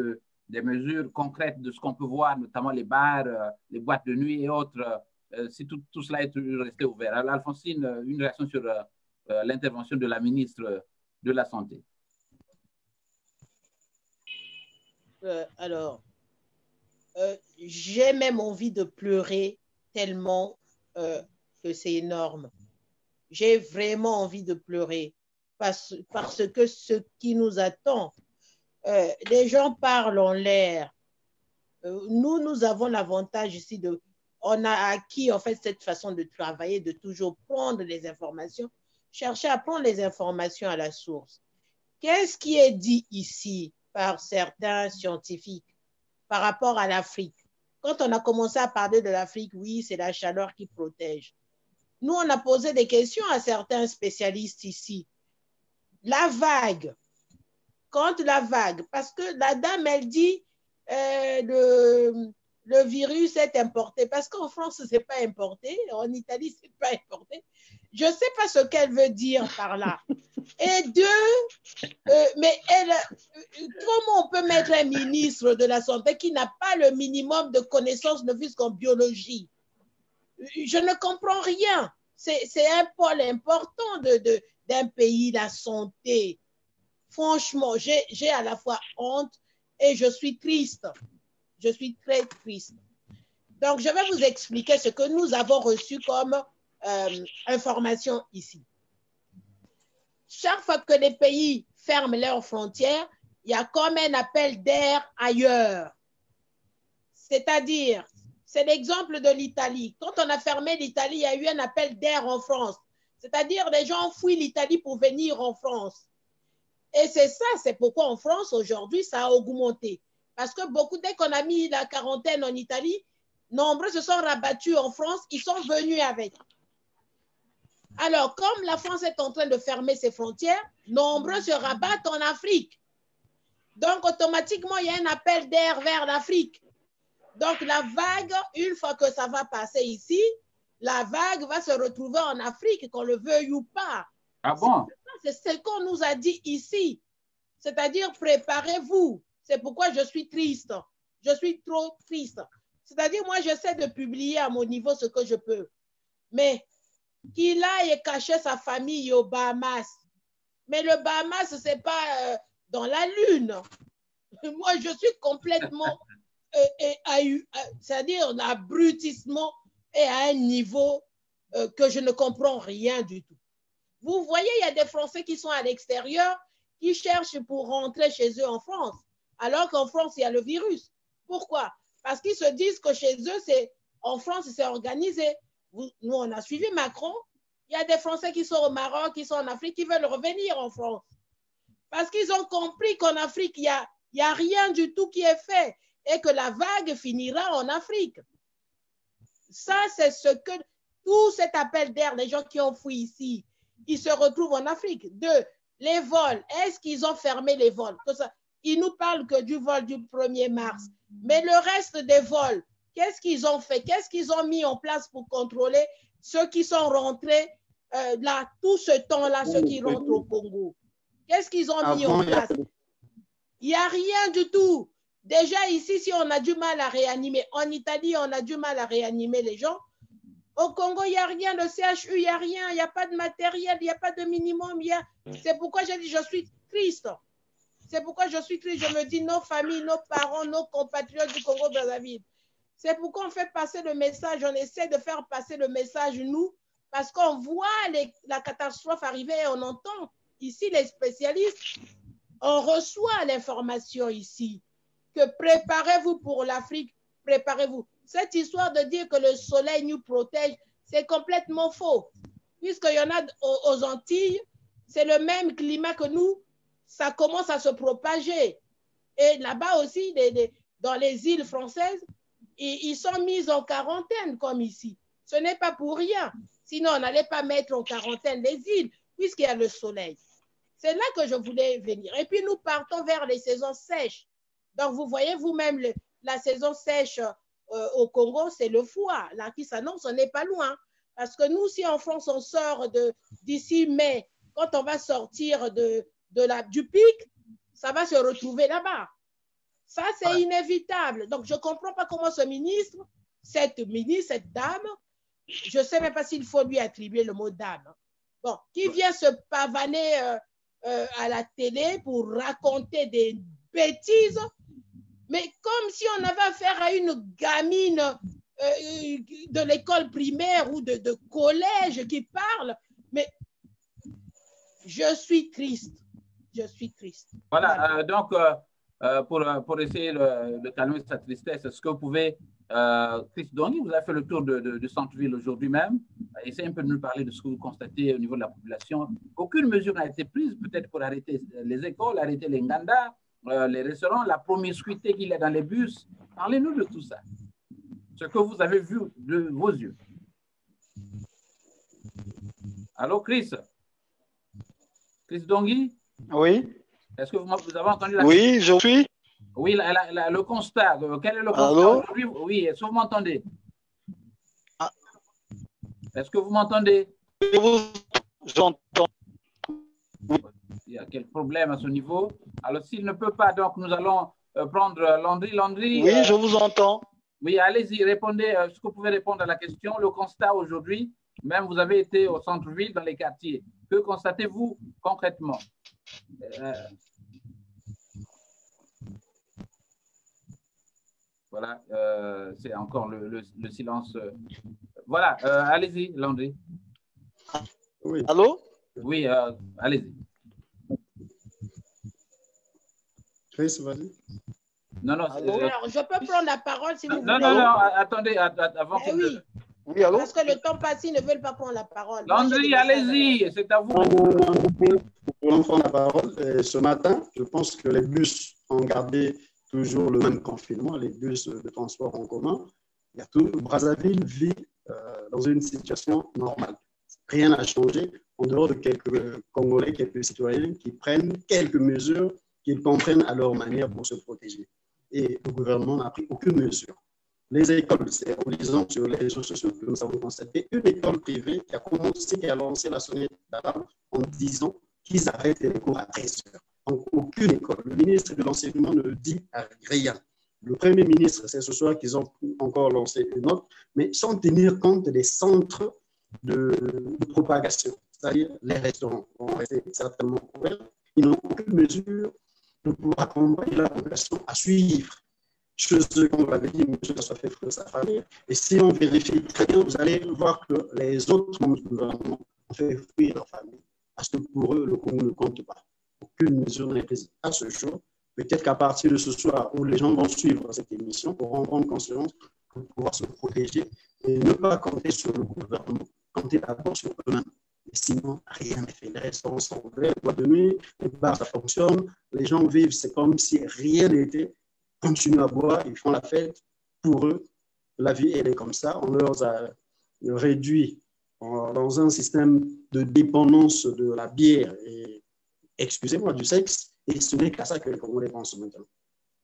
des mesures concrètes de ce qu'on peut voir, notamment les bars, les boîtes de nuit et autres, si tout cela est resté ouvert. Alors, Alphonsine, une réaction sur l'intervention de la ministre de la Santé. J'ai même envie de pleurer tellement que c'est énorme. J'ai vraiment envie de pleurer parce que ce qui nous attend, les gens parlent en l'air. Nous avons l'avantage ici on a acquis en fait cette façon de travailler, de toujours prendre les informations, chercher à prendre les informations à la source. Qu'est-ce qui est dit ici par certains scientifiques par rapport à l'Afrique? Quand on a commencé à parler de l'Afrique, oui, c'est la chaleur qui protège. Nous, on a posé des questions à certains spécialistes ici. La vague, parce que la dame, elle dit le virus est importé, parce qu'en France, ce n'est pas importé, en Italie, ce n'est pas importé. Je ne sais pas ce qu'elle veut dire par là. Et mais comment on peut mettre un ministre de la Santé qui n'a pas le minimum de connaissances, ne fût-ce qu'en biologie? Je ne comprends rien. C'est un pôle important d'un pays, la santé. Franchement, j'ai à la fois honte et je suis triste. Je suis très triste. Donc, je vais vous expliquer ce que nous avons reçu comme information ici. Chaque fois que les pays ferment leurs frontières, il y a comme un appel d'air ailleurs. C'est-à-dire, c'est l'exemple de l'Italie. Quand on a fermé l'Italie, il y a eu un appel d'air en France. C'est-à-dire, les gens fuient l'Italie pour venir en France. Et c'est ça, c'est pourquoi en France, aujourd'hui, ça a augmenté. Parce que beaucoup, dès qu'on a mis la quarantaine en Italie, nombreux se sont rabattus en France, ils sont venus avec. Alors, comme la France est en train de fermer ses frontières, nombreux se rabattent en Afrique. Donc, automatiquement, il y a un appel d'air vers l'Afrique. Donc, la vague, une fois que ça va passer ici, la vague va se retrouver en Afrique, qu'on le veuille ou pas. Ah bon? C'est ce qu'on nous a dit ici. C'est-à-dire, préparez-vous. C'est pourquoi je suis triste. Je suis trop triste. C'est-à-dire, moi, j'essaie de publier à mon niveau ce que je peux. Mais qu'il aille cacher sa famille aux Bahamas. Mais le Bahamas, ce n'est pas dans la Lune. Moi, je suis complètement... c'est-à-dire l'abrutissement est à un niveau que je ne comprends rien du tout. Vous voyez, il y a des Français qui sont à l'extérieur, qui cherchent pour rentrer chez eux en France, alors qu'en France, il y a le virus. Pourquoi? Parce qu'ils se disent que chez eux, en France, c'est organisé. Nous, on a suivi Macron. Il y a des Français qui sont au Maroc, qui sont en Afrique, qui veulent revenir en France. Parce qu'ils ont compris qu'en Afrique, il n'y a rien du tout qui est fait et que la vague finira en Afrique. Ça, c'est ce que tout cet appel d'air, les gens qui ont fui ici, ils se retrouvent en Afrique. Deux, les vols. Est-ce qu'ils ont fermé les vols? Ils nous parlent que du vol du 1er mars. Mais le reste des vols, qu'est-ce qu'ils ont fait? Qu'est-ce qu'ils ont mis en place pour contrôler ceux qui sont rentrés là, tout ce temps-là, ceux qui rentrent au Congo? Qu'est-ce qu'ils ont mis en place? Il n'y a rien du tout. Déjà ici, si on a du mal à réanimer, en Italie, on a du mal à réanimer les gens. Au Congo, il n'y a rien de CHU, il n'y a rien, il n'y a pas de matériel, il n'y a pas de minimum. C'est pourquoi j'ai dit, je suis triste. C'est pourquoi je suis triste. Je me dis, nos familles, nos parents, nos compatriotes du Congo-Brazzaville. C'est pourquoi on fait passer le message, on essaie de faire passer le message, nous, parce qu'on voit la catastrophe arriver et on entend ici les spécialistes, on reçoit l'information ici, que préparez-vous pour l'Afrique, préparez-vous. Cette histoire de dire que le soleil nous protège, c'est complètement faux. Puisqu'il y en a aux Antilles, c'est le même climat que nous, ça commence à se propager. Et là-bas aussi, dans les îles françaises, ils sont mis en quarantaine comme ici. Ce n'est pas pour rien. Sinon, on n'allait pas mettre en quarantaine les îles, puisqu'il y a le soleil. C'est là que je voulais venir. Et puis, nous partons vers les saisons sèches. Donc, vous voyez vous-même, la saison sèche au Congo, c'est le foie. Là, qui s'annonce, on n'est pas loin. Parce que nous, si en France, on sort d'ici mai, quand on va sortir du pic, ça va se retrouver là-bas. Ça, c'est inévitable. Donc, je ne comprends pas comment ce ministre, cette dame, je ne sais même pas s'il faut lui attribuer le mot dame, bon, qui vient se pavaner à la télé pour raconter des bêtises, mais comme si on avait affaire à une gamine de l'école primaire ou de collège qui parle. Mais je suis triste. Je suis triste. Voilà, donc, pour essayer de calmer sa tristesse, est-ce que vous pouvez, Chris Dongi, vous avez fait le tour du centre-ville aujourd'hui même, essayez un peu de nous parler de ce que vous constatez au niveau de la population. Aucune mesure n'a été prise, peut-être pour arrêter les écoles, arrêter les nganda, les restaurants, la promiscuité qu'il y a dans les bus. Parlez-nous de tout ça. Ce que vous avez vu de vos yeux. Allô, Chris? Chris Dongi? Oui. Est-ce que vous avez entendu la Oui, je suis. Oui, le constat. Quel est le constat aujourd'hui? Oui, est-ce que vous m'entendez? Ah. Est-ce que vous m'entendez? Je vous entends. Il y a quel problème à ce niveau? Alors, s'il ne peut pas, donc nous allons prendre Landry. Landry. Oui, je vous entends. Oui, allez-y, répondez. Est-ce que vous pouvez répondre à la question? Le constat aujourd'hui, même vous avez été au centre-ville, dans les quartiers. Que constatez-vous concrètement? Voilà, c'est encore le silence. Voilà, allez-y, Landry. Oui. Allô? Oui, allez-y. Chris, vas-y. Non, non. Alors, je peux prendre la parole si vous voulez. Non, non, non, attendez, avant que... Oui. Oui, allô? Parce que le temps passe, ils ne veulent pas prendre la parole. Landry, allez-y, c'est à vous. Nous prendre la parole. Ce matin, je pense que les bus ont gardé toujours le même confinement, les bus de transport en commun. Il y a tout. Brazzaville vit dans une situation normale. Rien n'a changé en dehors de quelques Congolais, quelques citoyens qui prennent quelques mesures qu'ils comprennent à leur manière pour se protéger. Et le gouvernement n'a pris aucune mesure. Les écoles, c'est en lisant sur les réseaux sociaux que nous avons constaté une école privée qui a commencé, qui a lancé la sonnette d'alarme en disant qu'ils arrêtent les cours à 13 heures. Donc, aucune école. Le ministre de l'Enseignement ne dit rien. Le Premier ministre, c'est ce soir qu'ils ont encore lancé une note, mais sans tenir compte des centres de propagation, c'est-à-dire les restaurants vont rester certainement ouverts. Ils n'ont aucune mesure de pouvoir accompagner la population à suivre. Chez eux, comme on l'avait dit, monsieur soit fait de sa famille. Et si on vérifie très bien, vous allez voir que les autres membres du gouvernement ont fait fuir leur famille. Parce que pour eux, le Congo ne compte pas. Aucune mesure n'est prise à ce jour. Peut-être qu'à partir de ce soir, où les gens vont suivre cette émission, pourront prendre conscience pour pouvoir se protéger et ne pas compter sur le gouvernement, compter d'abord sur eux-mêmes. Et sinon, rien n'est fait. Les restaurants sont ouverts, les boîtes de nuit, les bars, ça fonctionne. Les gens vivent, c'est comme si rien n'était. Continuent à boire, ils font la fête. Pour eux, la vie, elle est comme ça. On leur a réduit dans un système de dépendance de la bière et, excusez-moi, du sexe. Et ce n'est qu'à ça que les Congolais pensent maintenant.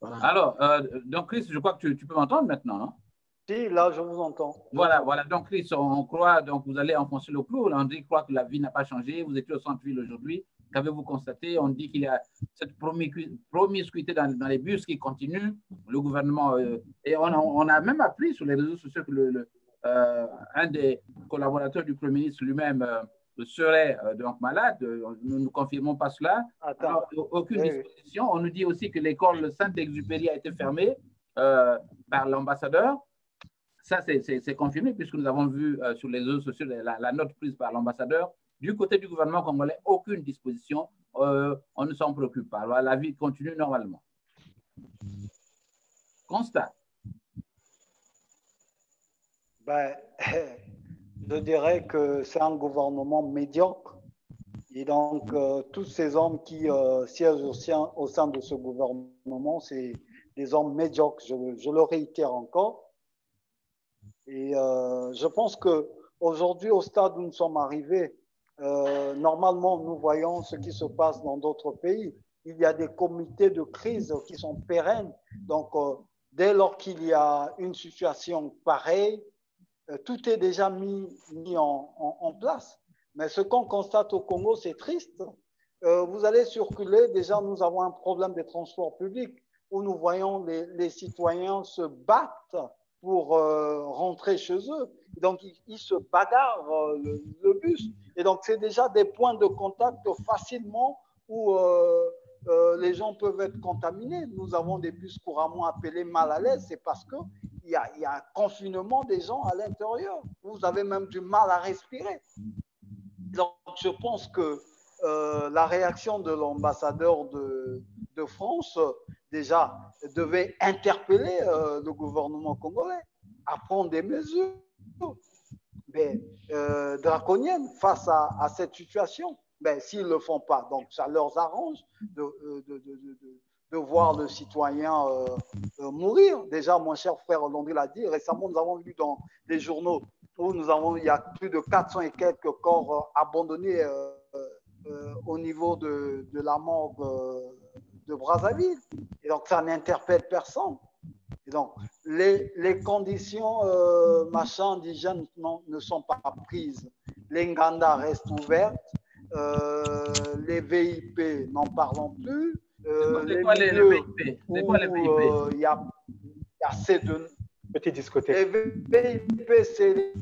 Voilà. Alors, donc Chris, je crois que tu peux m'entendre maintenant, non? Si, là, je vous entends. Voilà. Donc Chris, on croit, donc vous allez enfoncer le clou. Landry croit que la vie n'a pas changé. Vous étiez au centre-ville aujourd'hui. Qu'avez-vous constaté? On dit qu'il y a cette promiscuité dans les bus qui continue. Le gouvernement, et on a même appris sur les réseaux sociaux que un des collaborateurs du Premier ministre lui-même serait donc malade. Nous ne confirmons pas cela. Alors, aucune disposition. On nous dit aussi que l'école Saint-Exupéry a été fermée par l'ambassadeur. Ça, c'est confirmé puisque nous avons vu sur les réseaux sociaux la note prise par l'ambassadeur. Du côté du gouvernement congolais, aucune disposition. On ne s'en préoccupe pas. Alors, la vie continue normalement. Constat. Ben, je dirais que c'est un gouvernement médiocre. Et donc, tous ces hommes qui siègent au sein de ce gouvernement, c'est des hommes médiocres, je le réitère encore. Et je pense qu'aujourd'hui, au stade où nous sommes arrivés, normalement, nous voyons ce qui se passe dans d'autres pays. Il y a des comités de crise qui sont pérennes. Donc, dès lors qu'il y a une situation pareille, tout est déjà mis en place. Mais ce qu'on constate au Congo, c'est triste. Vous allez circuler, déjà nous avons un problème des transports publics où nous voyons les citoyens se battent pour rentrer chez eux. Donc, ils se bagarrent le bus. Et donc, c'est déjà des points de contact facilement où les gens peuvent être contaminés. Nous avons des bus couramment appelés mal à l'aise. C'est parce qu'il y a un confinement des gens à l'intérieur. Vous avez même du mal à respirer. Donc, je pense que la réaction de l'ambassadeur de France, déjà, devait interpeller le gouvernement congolais à prendre des mesures draconiennes face à cette situation. Mais s'ils ne le font pas, donc ça leur arrange de voir le citoyen mourir. Déjà, mon cher frère Landry l'a dit, récemment, nous avons lu dans les journaux où il y a plus de 400 et quelques corps abandonnés au niveau de la morgue de Brazzaville. Et donc, ça n'interpelle personne. Et donc, les conditions d'hygiène ne sont pas prises. Les Nganda restent ouvertes. Les VIP, n'en parlons plus. C'est quoi les VIP? C'est quoi les VIP? Il y a assez de... Petite discothèque. Les VIP, c'est...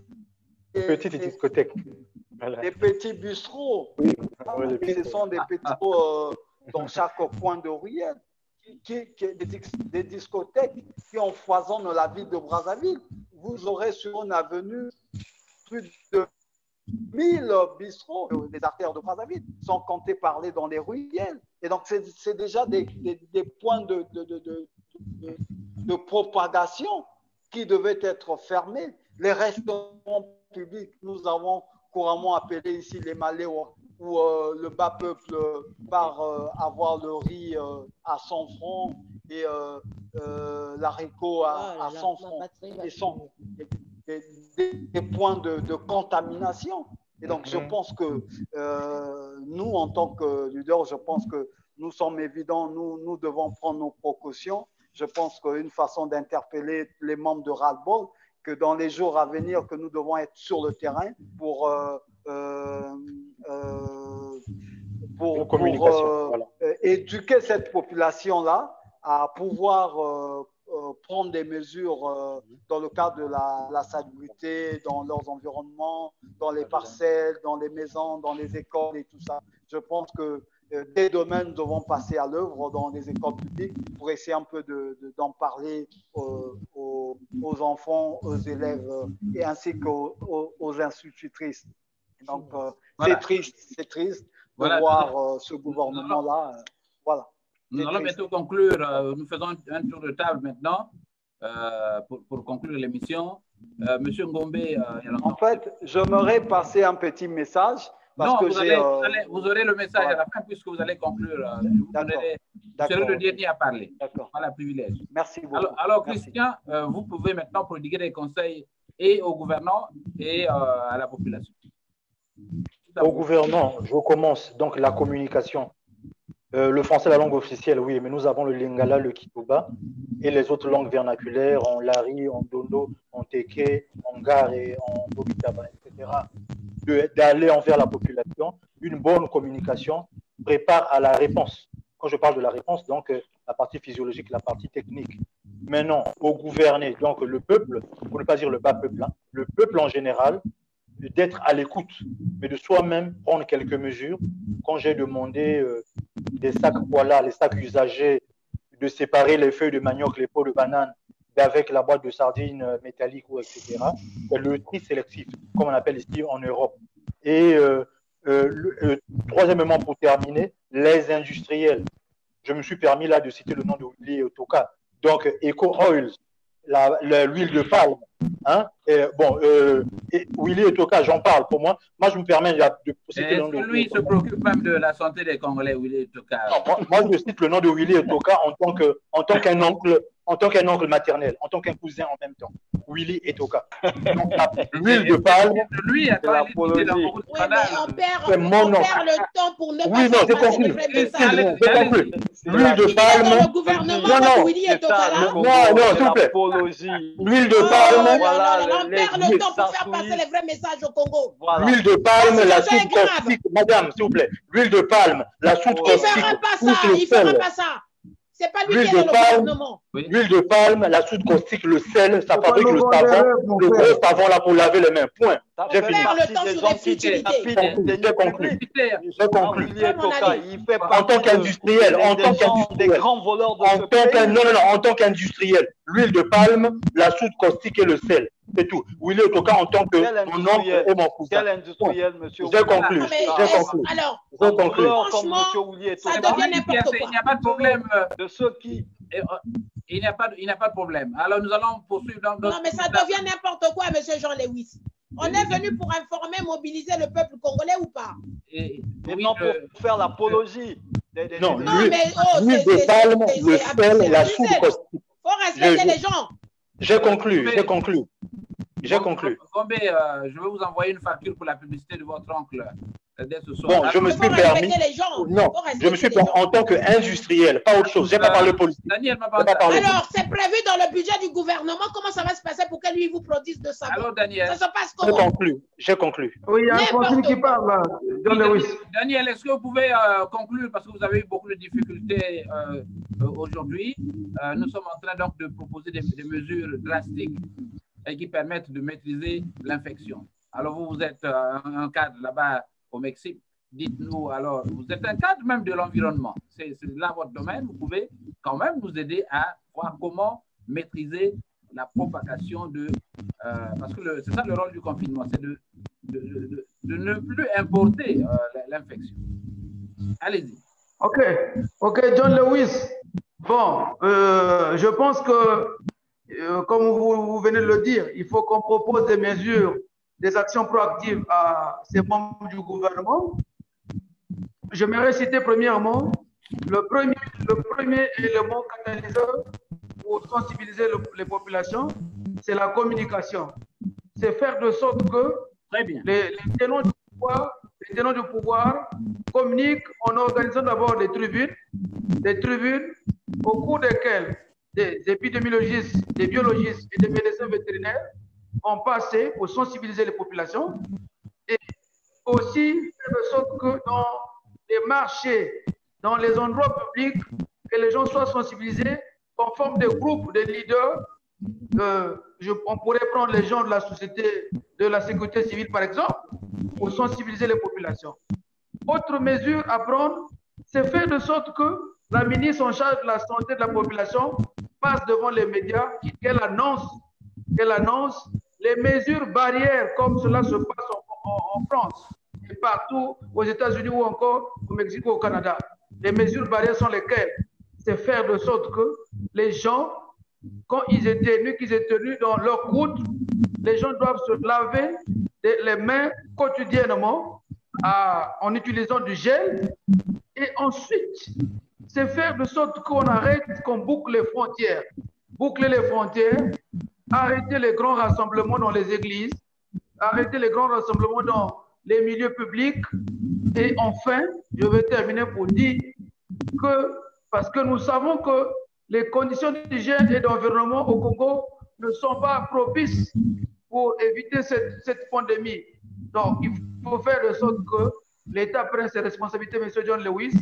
Petite discothèque. Voilà. Les petits bistrots. Oui. Ce sont des bistrots dans chaque coin de ruelle. Des discothèques qui empoisonnent la ville de Brazzaville. Vous aurez sur une avenue plus de 1000 bistrots, les artères de Brazzaville, sans compter parler dans les ruelles. Et donc, c'est déjà des points de propagation qui devaient être fermés. Les restaurants publics, nous avons couramment appelé ici les malais où le bas peuple part avoir le riz à 100 francs et l'haricot à 100 francs. Et sont des points de contamination. Et donc, je pense que nous, en tant que leaders, je pense que nous sommes évidents, nous devons prendre nos précautions. Je pense qu'une façon d'interpeller les membres de Ras-le-Bol, que dans les jours à venir, que nous devons être sur le terrain pour éduquer cette population-là à pouvoir prendre des mesures dans le cadre de la salubrité, dans leurs environnements, dans les parcelles, dans les maisons, dans les écoles et tout ça. Je pense que des domaines devront passer à l'œuvre dans les écoles publiques pour essayer un peu d'en parler aux enfants, aux élèves et ainsi qu'aux institutrices. Donc, voilà. C'est triste de voir ce gouvernement-là. Voilà. Nous allons bientôt conclure. Nous faisons un tour de table maintenant pour conclure l'émission. Monsieur Ngombe. En fait, j'aimerais passer un petit message. Parce que vous aurez le message à la fin puisque vous allez conclure. Vous serez le dernier à parler. Voilà, privilège. Merci beaucoup. Alors Christian, vous pouvez maintenant prodiguer des conseils et au gouvernement et à la population. Au gouvernement, je commence donc la communication. Le français est la langue officielle, oui, mais nous avons le lingala, le kituba et les autres langues vernaculaires en lari, en dondo, en teke, en gare et en bobitaba, etc. D'aller envers la population, une bonne communication prépare à la réponse. Quand je parle de la réponse, donc la partie physiologique, la partie technique. Maintenant, au gouverner, donc le peuple, pour ne pas dire le bas peuple, hein, le peuple en général, d'être à l'écoute, mais de soi-même prendre quelques mesures. Quand j'ai demandé des sacs, voilà, les sacs usagés, de séparer les feuilles de manioc, les peaux de banane, avec la boîte de sardines métallique, ou etc. Le tri sélectif, comme on appelle ici en Europe. Et troisièmement, pour terminer, les industriels. Je me suis permis là de citer le nom de Willy Otoka. Donc, Eco Oils, l'huile de palme. Hein? Willy Otoka, j'en parle pour moi. Moi, je me permets de citer le nom de Willy Otoka. Lui, il se préoccupe même de la santé des Congolais, Willy Otoka. Moi, je cite le nom de Willy Otoka en tant qu'un oncle maternel, en tant qu'un cousin en même temps. Willy Otoka. L'huile de palme. Lui, on perd le temps pour ne pas j'ai compris. L'huile de palme. Le gouvernement Willy Otoka. Non, s'il vous plaît. L'huile de palme. On perd le temps pour faire passer les vrais messages au Congo. L'huile de palme, la soude caustique. Madame, s'il vous plaît. L'huile de palme, la soude caustique. Il ne fera pas ça. C'est pas lui qui est dans le gouvernement. L'huile de palme, la soude caustique, le sel, ça fabrique le savon, le gros savon là pour laver les mains. Point. J'ai fini. J'ai conclu. En tant qu'industriel, en tant qu'industriel, l'huile de palme, la soude caustique et le sel. C'est tout. Willy Otoka en tant que mon oncle et mon cousin. Quel industriel, monsieur? J'ai conclu. Alors, franchement, ça devient n'importe quoi. Il n'y a pas de problème. De ceux qui... Il n'y a pas de problème. Alors, nous allons poursuivre. Non, mais ça devient n'importe quoi, monsieur Jean Lewis. On est venu pour informer, mobiliser le peuple congolais ou pas? Et non pour faire l'apologie. Non, l'huile de palme, le sel, la soude caustique. Il faut respecter les gens. J'ai conclu. Gombe, je vais vous envoyer une facture pour la publicité de votre oncle dès ce soir. Bon, je me suis permis. Non, je me suis permis en tant qu'industriel, pas autre chose. Je n'ai pas parlé politique. Daniel, alors, c'est prévu dans le budget du gouvernement. Comment ça va se passer pour que lui vous produise de ça? Alors, Daniel. Ça se passe comment? J'ai conclu. Oui, il y a un continue qui parle. Daniel, est-ce que vous pouvez conclure parce que vous avez eu beaucoup de difficultés aujourd'hui. Nous sommes en train donc de proposer des mesures drastiques et qui permettent de maîtriser l'infection. Alors, vous êtes un cadre là-bas au Mexique. Dites-nous, alors, vous êtes un cadre même de l'environnement. C'est là votre domaine. Vous pouvez quand même nous aider à voir comment maîtriser la propagation de... parce que c'est ça le rôle du confinement, c'est de ne plus importer l'infection. Allez-y. OK, John Lewis. Bon, je pense que, comme vous venez de le dire, il faut qu'on propose des mesures, des actions proactives à ces membres du gouvernement. J'aimerais citer premièrement le premier élément catalyseur pour sensibiliser les populations, c'est la communication. C'est faire de sorte que les tenants du pouvoir communiquent en organisant d'abord des tribunes au cours desquelles des épidémiologistes, des biologistes et des médecins vétérinaires vont passer pour sensibiliser les populations et aussi faire de sorte que dans les marchés, dans les endroits publics, que les gens soient sensibilisés, qu'on forme des groupes de leaders. On pourrait prendre les gens de la société, de la sécurité civile par exemple, pour sensibiliser les populations. Autre mesure à prendre, c'est faire de sorte que la ministre en charge de la santé de la population passe devant les médias, qu'elle annonce les mesures barrières comme cela se passe en France et partout aux États-Unis ou encore au Mexique ou au Canada. Les mesures barrières sont lesquelles? C'est faire de sorte que les gens, quand ils étaient tenus dans leur route, les gens doivent se laver les mains quotidiennement en utilisant du gel. Et ensuite, c'est faire de sorte qu'on arrête, qu'on boucle les frontières. Boucler les frontières, arrêter les grands rassemblements dans les églises, arrêter les grands rassemblements dans les milieux publics. Et enfin, je vais terminer pour dire que, parce que nous savons que les conditions d'hygiène et d'environnement au Congo ne sont pas propices pour éviter cette pandémie. Donc, il faut faire de sorte que l'État prenne ses responsabilités, M. John Lewis,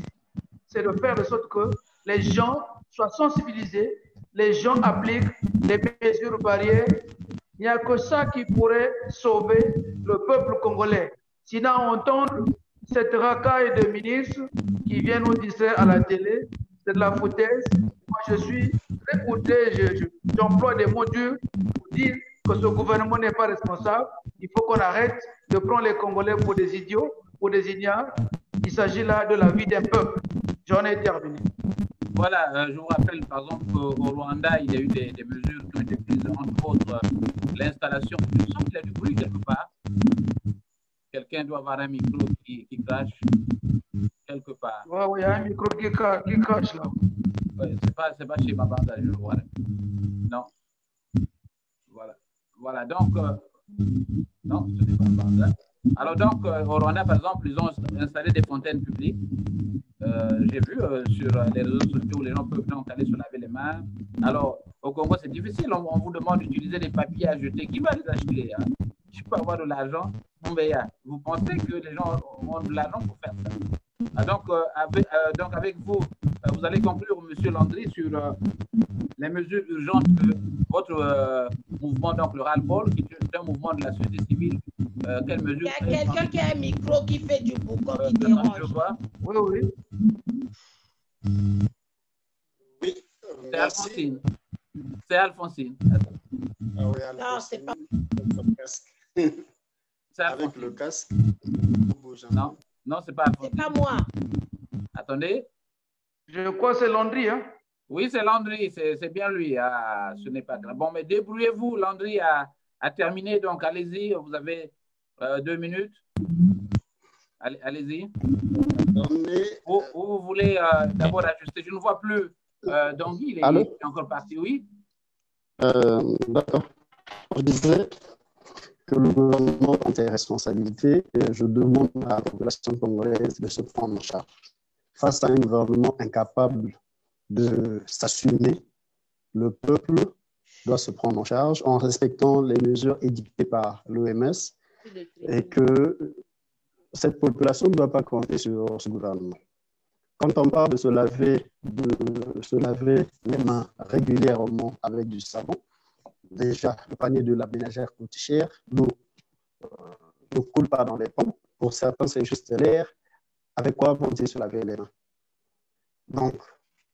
c'est de faire de sorte que les gens soient sensibilisés, les gens appliquent les mesures barrières. Il n'y a que ça qui pourrait sauver le peuple congolais. Sinon, entendre cette racaille de ministres qui viennent nous distraire à la télé, c'est de la foutaise. Moi, je suis très outré, j'emploie des mots durs pour dire que ce gouvernement n'est pas responsable. Il faut qu'on arrête de prendre les Congolais pour des idiots, pour des ignares. Il s'agit là de la vie d'un peuple. J'en ai terminé. Voilà, je vous rappelle par exemple qu'au Rwanda, il y a eu des mesures qui ont été prises, entre autres l'installation. Je sens qu'il y a du bruit quelque part. Quelqu'un doit avoir un micro qui crache quelque part. Oui, il y a un micro qui crache là. Ouais, c'est pas chez Mabanda, je le vois. Non. Voilà, donc, non, ce n'est pas Mabanda. Alors donc, au Rwanda, par exemple, ils ont installé des fontaines publiques. J'ai vu sur les réseaux sociaux où les gens peuvent donc aller se laver les mains. Alors, au Congo, c'est difficile. On vous demande d'utiliser des papiers à jeter. Qui va les acheter? Tu peux avoir de l'argent. Vous pensez que les gens ont de l'argent pour faire ça? Donc, avec vous, vous allez conclure, M. Landry, sur les mesures urgentes que votre mouvement, donc le RALPOL, qui est un mouvement de la société civile, quelles mesures? Il y a quelqu'un qui a un micro qui fait du boucan qui dérange. Oui. C'est Alphonsine. C'est Alphonsine. Ah oui, non, c'est pas. Avec le casque. Non, c'est pas Alphonsine. C'est pas moi. Attendez. Je crois que c'est Landry, hein? Oui, c'est Landry, c'est bien lui. Ah, ce n'est pas grave. Bon, mais débrouillez-vous. Landry a terminé, donc allez-y. Vous avez 2 minutes. Allez-y. Ou vous voulez d'abord ajuster? Je ne vois plus Dongui, il est encore parti, oui. D'accord. Je disais que le gouvernement prend ses responsabilités et je demande à la population congolaise de se prendre en charge. Face à un gouvernement incapable de s'assumer, le peuple doit se prendre en charge en respectant les mesures édictées par l'OMS et que cette population ne doit pas compter sur ce gouvernement. Quand on parle de se laver les mains régulièrement avec du savon, déjà le panier de la ménagère coûte cher, l'eau ne coule pas dans les pompes, pour certains c'est juste l'air. Avec quoi vont-ils se laver les mains? Donc,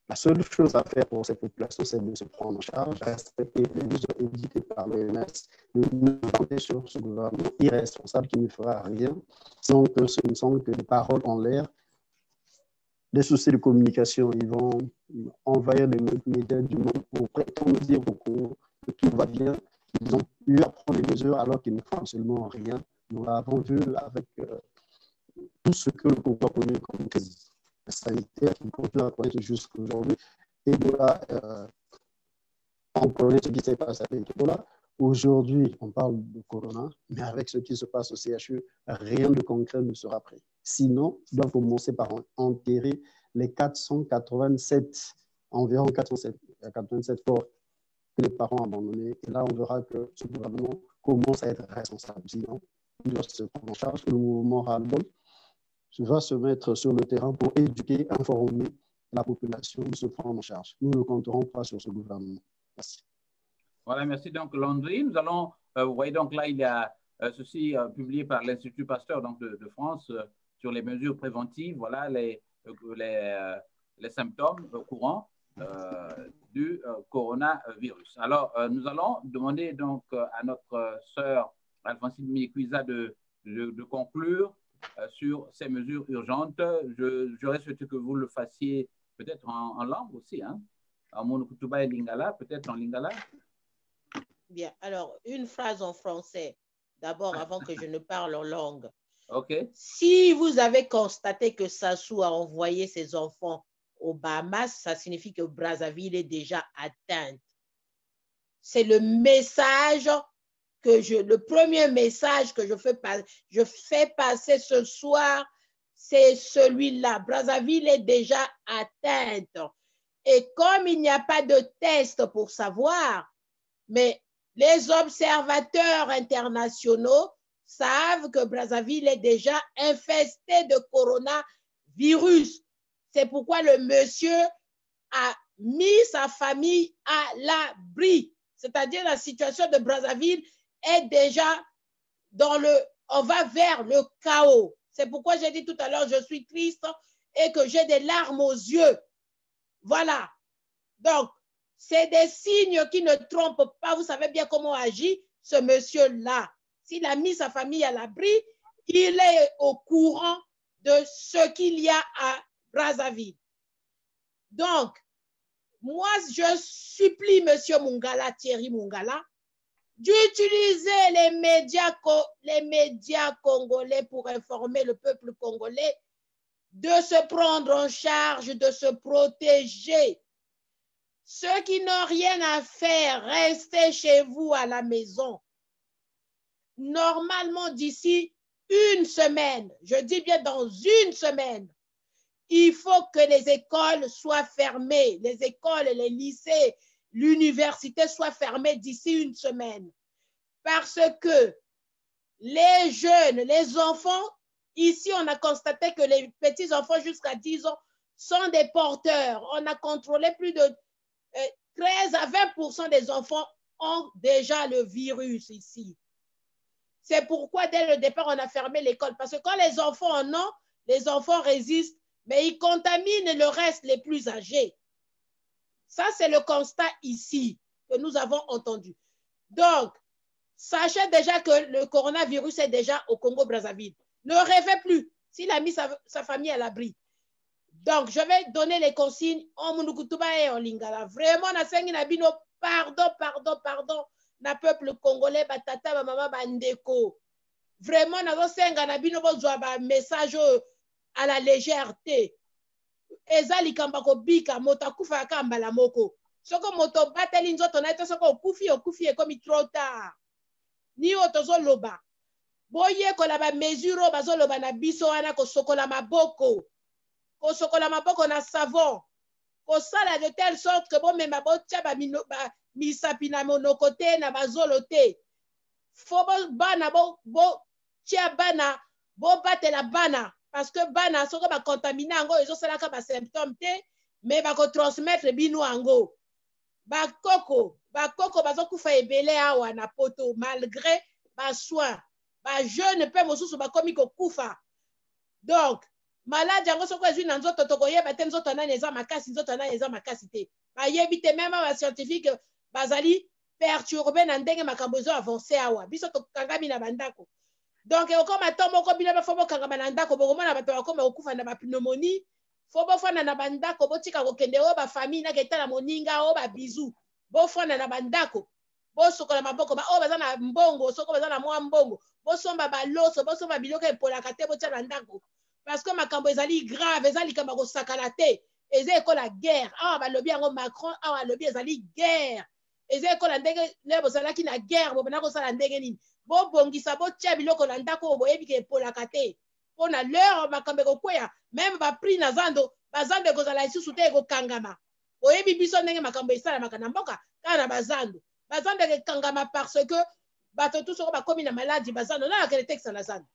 La seule chose à faire pour cette population, c'est de se prendre en charge, respecter les mesures édictées par l'OMS, ne compter sur ce gouvernement irresponsable qui ne fera rien, sans que ce ne sont que des paroles en l'air, des soucis de communication. Ils vont envahir les médias du monde pour prétendre dire au Congo que tout va bien. Ils ont eu à prendre des mesures alors qu'ils ne font absolument rien. Nous l'avons vu avec tout ce que le Congo a connu comme crise sanitaire qui continue à connaître jusqu'à aujourd'hui. Ebola, on connaît ce qui s'est passé avec Ebola. Aujourd'hui, on parle de Corona, mais avec ce qui se passe au CHU, rien de concret ne sera prêt. Sinon, on doit commencer par enterrer les 487, environ 487 corps que les parents ont abandonnés. Et là, on verra que ce gouvernement commence à être responsable. Sinon, il doit se prendre en charge. Le mouvement Ras-le-Bol va se mettre sur le terrain pour éduquer, informer la population de se prendre en charge. Nous ne compterons pas sur ce gouvernement. Merci. Voilà, merci donc Landry. Nous allons, vous voyez donc là, il y a ceci publié par l'Institut Pasteur donc, de France sur les mesures préventives, voilà les symptômes courants du coronavirus. Alors, nous allons demander donc à notre sœur Alphonsine Mikuiza de conclure sur ces mesures urgentes. J'aurais souhaité que vous le fassiez peut-être en langue aussi, hein, en monokutuba et lingala, peut-être en lingala. Bien, alors, une phrase en français, d'abord, avant que je ne parle en langue. OK. Si vous avez constaté que Sassou a envoyé ses enfants aux Bahamas, ça signifie que Brazzaville est déjà atteinte. C'est le message le premier message que je fais passer ce soir, c'est celui-là. Brazzaville est déjà atteinte. Et comme il n'y a pas de test pour savoir, mais les observateurs internationaux savent que Brazzaville est déjà infesté de coronavirus. C'est pourquoi le monsieur a mis sa famille à l'abri. C'est-à-dire la situation de Brazzaville est déjà on va vers le chaos. C'est pourquoi j'ai dit tout à l'heure, je suis triste et que j'ai des larmes aux yeux. Voilà. Donc, c'est des signes qui ne trompent pas. Vous savez bien comment agit ce monsieur-là. S'il a mis sa famille à l'abri, il est au courant de ce qu'il y a à Brazzaville. Donc, moi, je supplie monsieur Mungala, Thierry Mungala, d'utiliser les médias congolais pour informer le peuple congolais, de se prendre en charge, de se protéger. Ceux qui n'ont rien à faire, restez chez vous à la maison. Normalement, d'ici une semaine, je dis bien dans une semaine, il faut que les écoles soient fermées, les écoles, les lycées, l'université soient fermées d'ici une semaine. Parce que les jeunes, les enfants, ici on a constaté que les petits-enfants jusqu'à 10 ans sont des porteurs. On a contrôlé plus de 13 à 20% des enfants ont déjà le virus ici. C'est pourquoi dès le départ, on a fermé l'école. Parce que quand les enfants en ont, les enfants résistent, mais ils contaminent le reste, les plus âgés. Ça, c'est le constat ici que nous avons entendu. Donc, sachez déjà que le coronavirus est déjà au Congo-Brazzaville. Ne rêvez plus s'il a mis sa famille à l'abri. Donc, je vais donner les consignes en Munukutuba et en Lingala. Vraiment, pardon, na peuple congolais, batata, maman, bandeko. Vraiment, na message à la légèreté. Ezali kambako bika, motakufa kambala moko. Soko moto bateli nzoto na ito soko okufi comme trop tard. Ni otozo loba. Boye ko la ba mesure bazo loba na biso wana ko sokola maboko. Ko sokola maboko na savon. Ko sala de telle sorte que bon mema bo tia ba misapi na monokote na bazolo te. Fo bana bo tia bana bo batela bana parce que bana soko ba contaminer ango ezo sala ka ba symptômes te mais ba ko transmettre bino ango. Ba koko bazo kufa ebele awa na poto malgré ba soin ba jeune pe mosusu ba komi ko kufa. Donc malade yango soko ezwi na nzoto tokoyeba te nzoto nani eza makasi nzoto nani eza makasi te bayebi te meme bascientifique bazali perturbe na ndenge makambo ezo avance awa biso tokangami na bandako donc okoma to moko bino bafo bokangama na ndako bokomona bato bakoma kokufa na bapneumonie fo bofanda na bandako botika kokende oyo bafamille naketala moninga oyo babizu bofanda na bandako bosokola maboko oyo baza na mbongo soko baza na mwa mbongo bosomba baloso bosomba biloko epolaka te botia na ndako parce que makambo ezali grave eza likambo kosakana te eza ekola guerre awa balobi yango Macron awa alobi ezali guerre eza ekola ndenge le bozalaki na guerre bobanda kosala ndenge nini bobongisa botia biloko na ndako oyo boyebi ke epolaka te mpona lere makambo ekokweya meme bapris na zando bazando ekozala lisusu te ekokangama oyebi biso ndenge makambo esalamaka na mboka kaka na bazando ekokangama parce que bato tu soko bakomi na maladi bazando nayakele tekisa na zando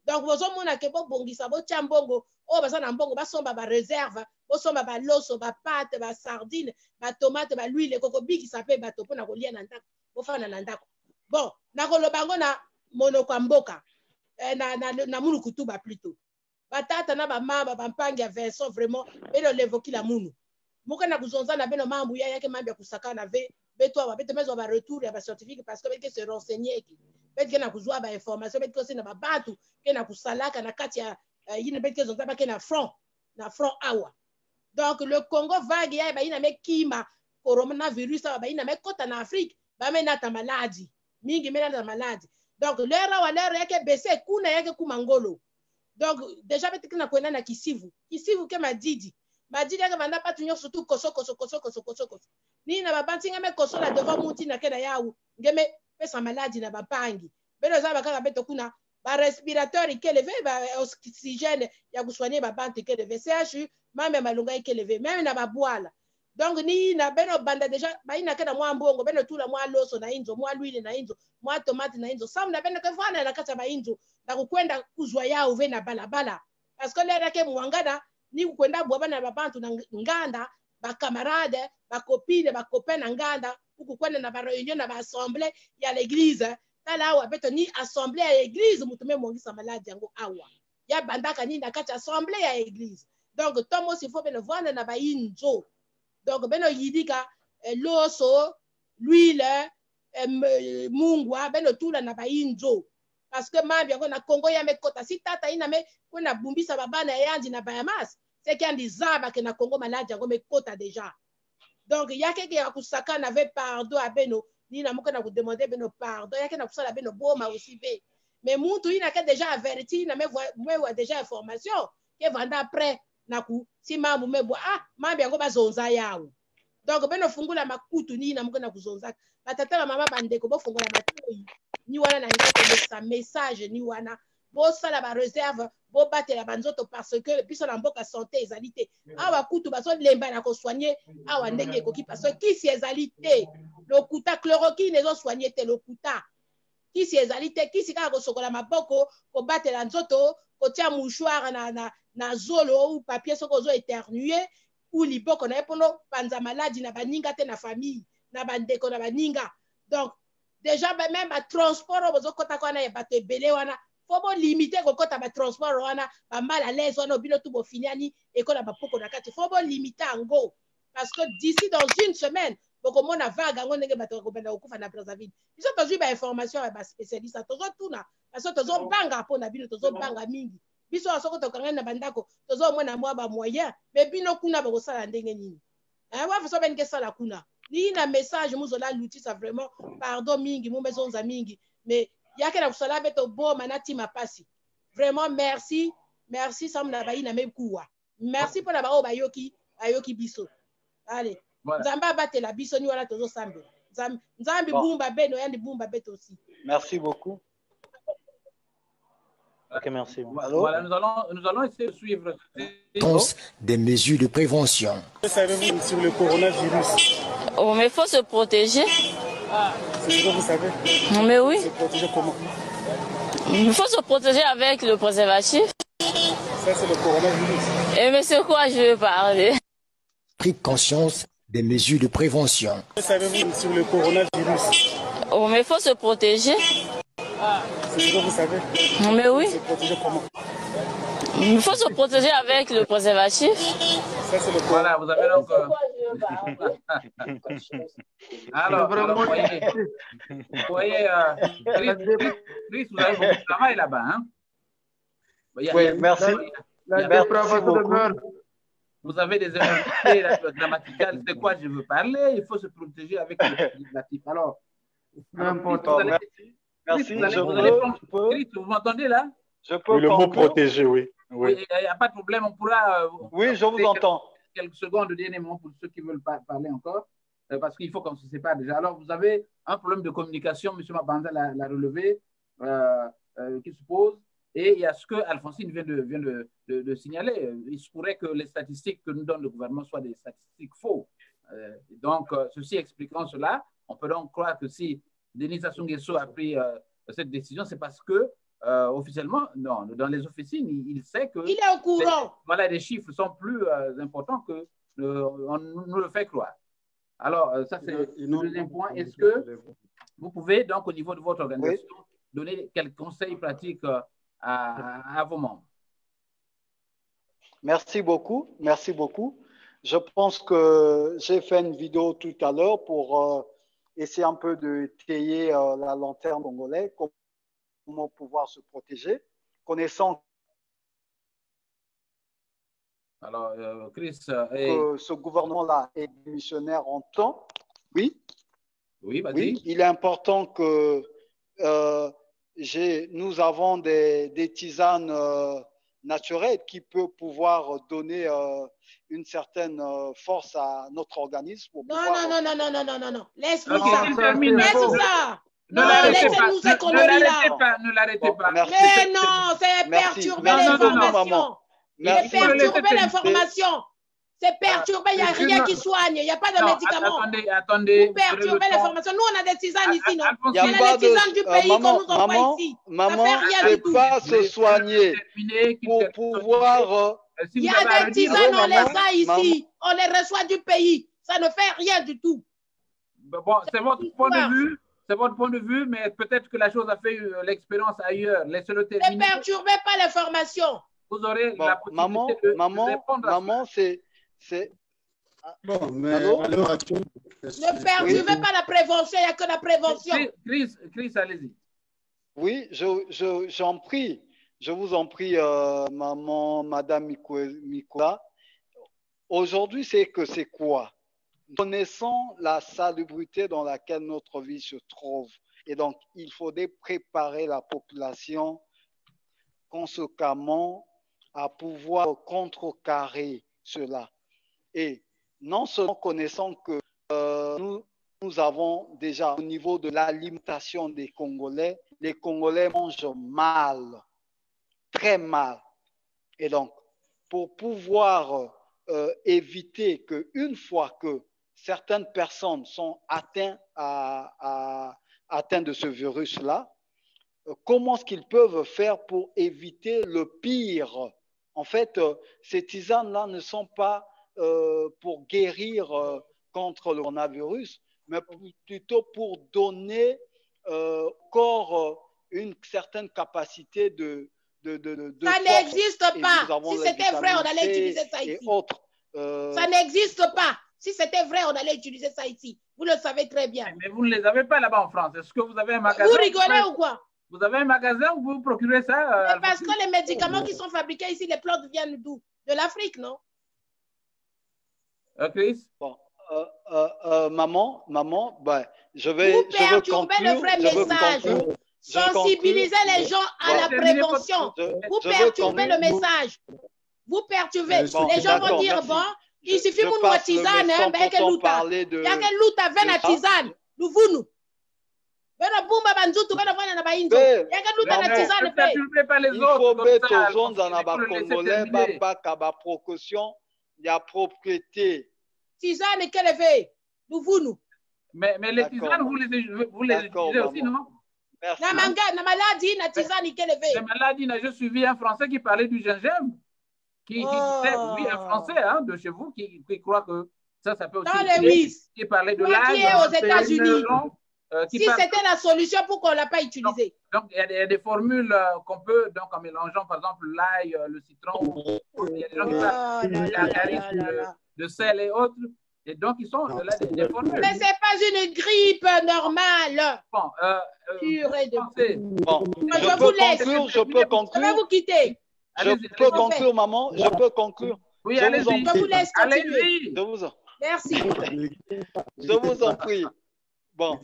donc bozomona ke bobongisa botia mbongo oyo baza na mbongo basomba bareserve bosomba baloso bapate basardine batomate baluile ekokobikisa mpe bato mpona kolia na ndako bofana na ndako bon nakoloba yango na monoko ya mboka na munu kutuba plutôt batata na bamama bampangi ya Vincent vraiment beno levoki la munu muka na kuzonza na beno mambu ya yake mambi ya kusaka na ve beto wa bete mezo ba retour ya ba scientifique parce que bete se renseigner ki bete na kuzwa ba information bete ko sina ba batu ke na kusalaka na kati ya yine bete zonza ba ke na front awa donc le Congo vague ya ba ina mekima coronavirus ba ina mekota na Afrique ba mena ta maladie mingi mena ta maladie donc l'era wa l'era yake bese kuna yake kumangolo donc déjà bete na kwenda na Kisivu ke madidi yake banda patu nyo surtout koso ni na babanti ngame koso la devant muti na kena yawu ngeme pesa maladie na bapangi beno za bakaka beto kuna ba respirateur ikeleve ba oxygène ya kuswanye babanti ikeleve CHU mame malunga ikeleve même na babwala donc ni na beno banda déjà ba ina kena mwa mbongo beno tula mwa loso na inzo mwa luile na inzo mwa tomate na inzo sam na beno kefana na kata ba inzo na kukwenda kuzwa yao ve na balabala parce que lera ke mwangana ni kukwenda bwaba na babantu na nganda ba camarade ba copine ba copain na nganda kukwenda na ba réunion na ba assemblée ya l'église tala awa beto ni assemblée ya l'église mutume mwongisa maladi yango awa ya bandaka ni na kati assemblée ya l'église donc tomo si faut beno vendre na ba inzo donc beno yidika loso l'huile mungwa beno tula na ba inzo parce que mambi yango na Congo ya mekota si tata ina me kuna bumbisa babana yandi na bayamas c'est qu'il y a des zaba que na Congo malade yango mekota déjà donc yake ke akusaka na ve pardon a beno ni na moka na ku demander beno pardon yake na kusala beno boma aussi be mais mutu ina ke déjà averti na me voit déjà information ke vanda après na ku si mambu mebo mambi yango bazonza yawo donc beno fungula makutu ni na moka na kuzonza batata mama bandeko bo fungula matoyi ni wana na ngako sa message ni wana bo sala ba réserve bo batela banzoto parce que biso na mboka santé ezalité awa kutu baso lemba na ko soigner awa ndenge ko ki parce que kisi ezalité lokuta chloroquine ezo soigner te lokuta kisi ezalité kisi ka ko sokola maboko ko batela nzoto ko tia mouchoir na zolo ou papier soko zo éternuer ou liboko na epono panza maladie na baninga te na famille na bandeko na baninga donc déjà même ba transport bozo kota kwana ya bato ebele wana faut bo limiter ko kota ba transport wana ba mal à l'aise wana obino tu bo finiani ekola ba poko na kati faut bo limiter ango parce que d'ici dans une semaine boko mona vague ngo ndenge bato ko benda okufa na Brazzaville biso tozui ba information ba spécialiste tozo tuna parce que tozo banga po na bino tozo banga mingi biso asoko tokanga na bandako tozo mona mwa ba moyen mais bino kuna ba ko sala ndenge nini wa faso ben ke sala kuna ni na message muzola luti ça vraiment pardon mingi mu mezonza mingi mais yake na kusala beto boma na tima pasi vraiment merci samna ba ina mekuwa merci pour na ba bayoki biso allez nzamba batela biso ni wala tozo sambe nzambi bumba beno yandi bumba beto aussi merci beaucoup. Ok, merci. Voilà, nous allons essayer de suivre des mesures de prévention. Savez-vous sur le coronavirus? Oh, mais il faut se protéger. C'est ce que vous savez? Mais oui. Se protéger comment? Il faut se protéger avec le préservatif. Ça, c'est le coronavirus. Et mais c'est quoi je veux parler? Pris conscience des mesures de prévention. Savez-vous sur le coronavirus? Oh, mais il faut se protéger. C'est ce que vous savez? Mais oui. Se protéger comment? Il faut se protéger avec le préservatif. Voilà, vous avez donc. Alors, vous voyez, Chris, vous avez beaucoup de travail là-bas. Hein? Oui, merci. Merci beaucoup. Vous avez des énergies grammaticales. C'est quoi je veux parler? Il faut se protéger avec le législatif. Alors, merci. Chris, vous m'entendez là? Je peux le mot protéger, oui. Oui, il n'y a pas de problème. On pourra. Oui, je vous entends. Quelques secondes de dernier moment pour ceux qui veulent parler encore, parce qu'il faut qu'on se sépare déjà. Alors, vous avez un problème de communication, M. Mabanda l'a relevé, qui se pose, et il y a ce que Alphonsine vient de signaler. Il se pourrait que les statistiques que nous donne le gouvernement soient des statistiques faux. Donc, ceci expliquant cela, on peut donc croire que si Denis Sassou Nguesso a pris cette décision, c'est parce que officiellement, non, dans les officines, il sait que il est au courant. Voilà, les chiffres sont plus importants que on nous le fait croire. Alors, ça, c'est le deuxième point. Est-ce que vous pouvez, donc, au niveau de votre organisation, donner quelques conseils pratiques à vos membres? Merci beaucoup. Merci beaucoup. Je pense que j'ai fait une vidéo tout à l'heure pour essayer un peu de tailler la lanterne congolaise, comment pouvoir se protéger, connaissant alors, Chris, que ce gouvernement-là est missionnaire en temps. Oui. Oui, vas-y. Oui, il est important que nous avons des tisanes naturelles qui peuvent pouvoir donner une certaine force à notre organisme. Pour non. Laisse-nous ça. Laisse ça. Non, laissez-nous ces conneries-là. Ne l'arrêtez pas. Merci. Mais non, c'est perturber l'information. C'est perturber l'information. C'est perturber, il n'y a rien qui soigne, il n'y a pas de médicaments. Attendez. Vous perturbez l'information. Nous, on a des tisanes ici, non? Il n'y a pas des tisanes du pays qu'on nous envoie ici. Maman, c'est pas se soigner pour pouvoir... Il y a des tisanes, on les a ici. On les reçoit du pays. Ça ne fait rien du tout. Bon, c'est votre point de vue. C'est votre point de vue, mais peut-être que la chose a fait l'expérience ailleurs. Laissez-le terminer. Ne perturbez pas l'information. Vous aurez la possibilité de répondre à maman, c'est... Bon, mais à l'heure actuelle... Ne perturbez pas la prévention, il n'y a que la prévention. Chris, allez-y. Oui, j'en prie. Je vous en prie, maman, madame Mikola. Aujourd'hui, c'est quoi? Connaissons la salubrité dans laquelle notre vie se trouve. Et donc, il faudrait préparer la population conséquemment à pouvoir contrecarrer cela. Et non seulement connaissant que nous avons déjà au niveau de l'alimentation des Congolais, les Congolais mangent mal, très mal. Et donc, pour pouvoir éviter qu'une fois que certaines personnes sont atteintes de ce virus-là, comment est-ce qu'ils peuvent faire pour éviter le pire? En fait, ces tisanes-là ne sont pas pour guérir contre le coronavirus, mais plutôt pour donner au corps une certaine capacité de ça n'existe pas. Si c'était vrai, on allait utiliser ça ici. Ça n'existe pas. Si c'était vrai, on allait utiliser ça ici. Vous le savez très bien. Mais vous ne les avez pas là-bas en France. Est-ce que vous avez un magasin? Vous rigolez ou quoi? Vous avez un magasin où vous procurez ça? Parce que les médicaments qui sont fabriqués ici, les plantes viennent d'où? De l'Afrique, non? Chris? Bon, maman, ben, je veux perturber le vrai message. Sensibiliser les gens à la prévention. Vous perturbez le message. Vous perturbez. Les gens vont dire, bon, il suffit de nous tisane, ben, il y a quel louta avec la tisane. Nous, vous, il y a propriété. Tisane, quelle fait? Nous. Mais les tisanes, vous les utilisez aussi, non? Merci. La maladie, la tisane, quelle fait? La maladie, j'ai suivi un Français qui parlait du gingembre. Qui disait, oui, un Français de chez vous qui croit que ça peut aussi. Dans les qui parlait de l'âge. Qui est aux États-Unis. Si c'était la solution, pourquoi on ne l'a pas utilisée? Donc, il y a des formules qu'on peut, donc en mélangeant par exemple l'ail, le citron, il y a des gens qui savent de sel et autres, et donc ils sont là des formules. Mais ce n'est pas une grippe normale. Bon, je peux conclure. Je vais vous quitter. Je peux conclure, maman. Je peux conclure. Oui, allez-y. Je vous laisse continuer. Merci. Je vous en prie. Bon,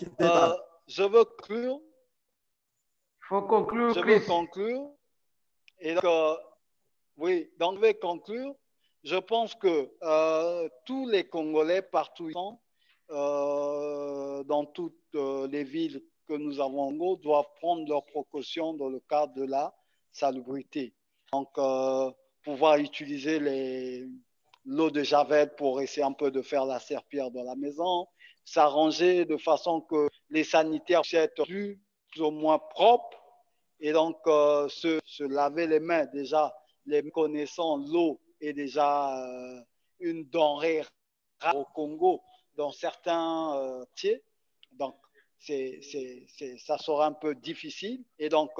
je veux conclure. Il faut conclure. Je veux conclure. Et donc, oui, donc je vais conclure. Je pense que tous les Congolais partout dans toutes les villes que nous avons doivent prendre leurs précautions dans le cadre de la salubrité. Donc, pouvoir utiliser l'eau de javel pour essayer un peu de faire la serpillière dans la maison, s'arranger de façon que les sanitaires soient plus ou moins propres et donc se laver les mains. Déjà, les connaissants, l'eau est déjà une denrée rare au Congo dans certains métiers. Donc, ça sera un peu difficile. Et donc,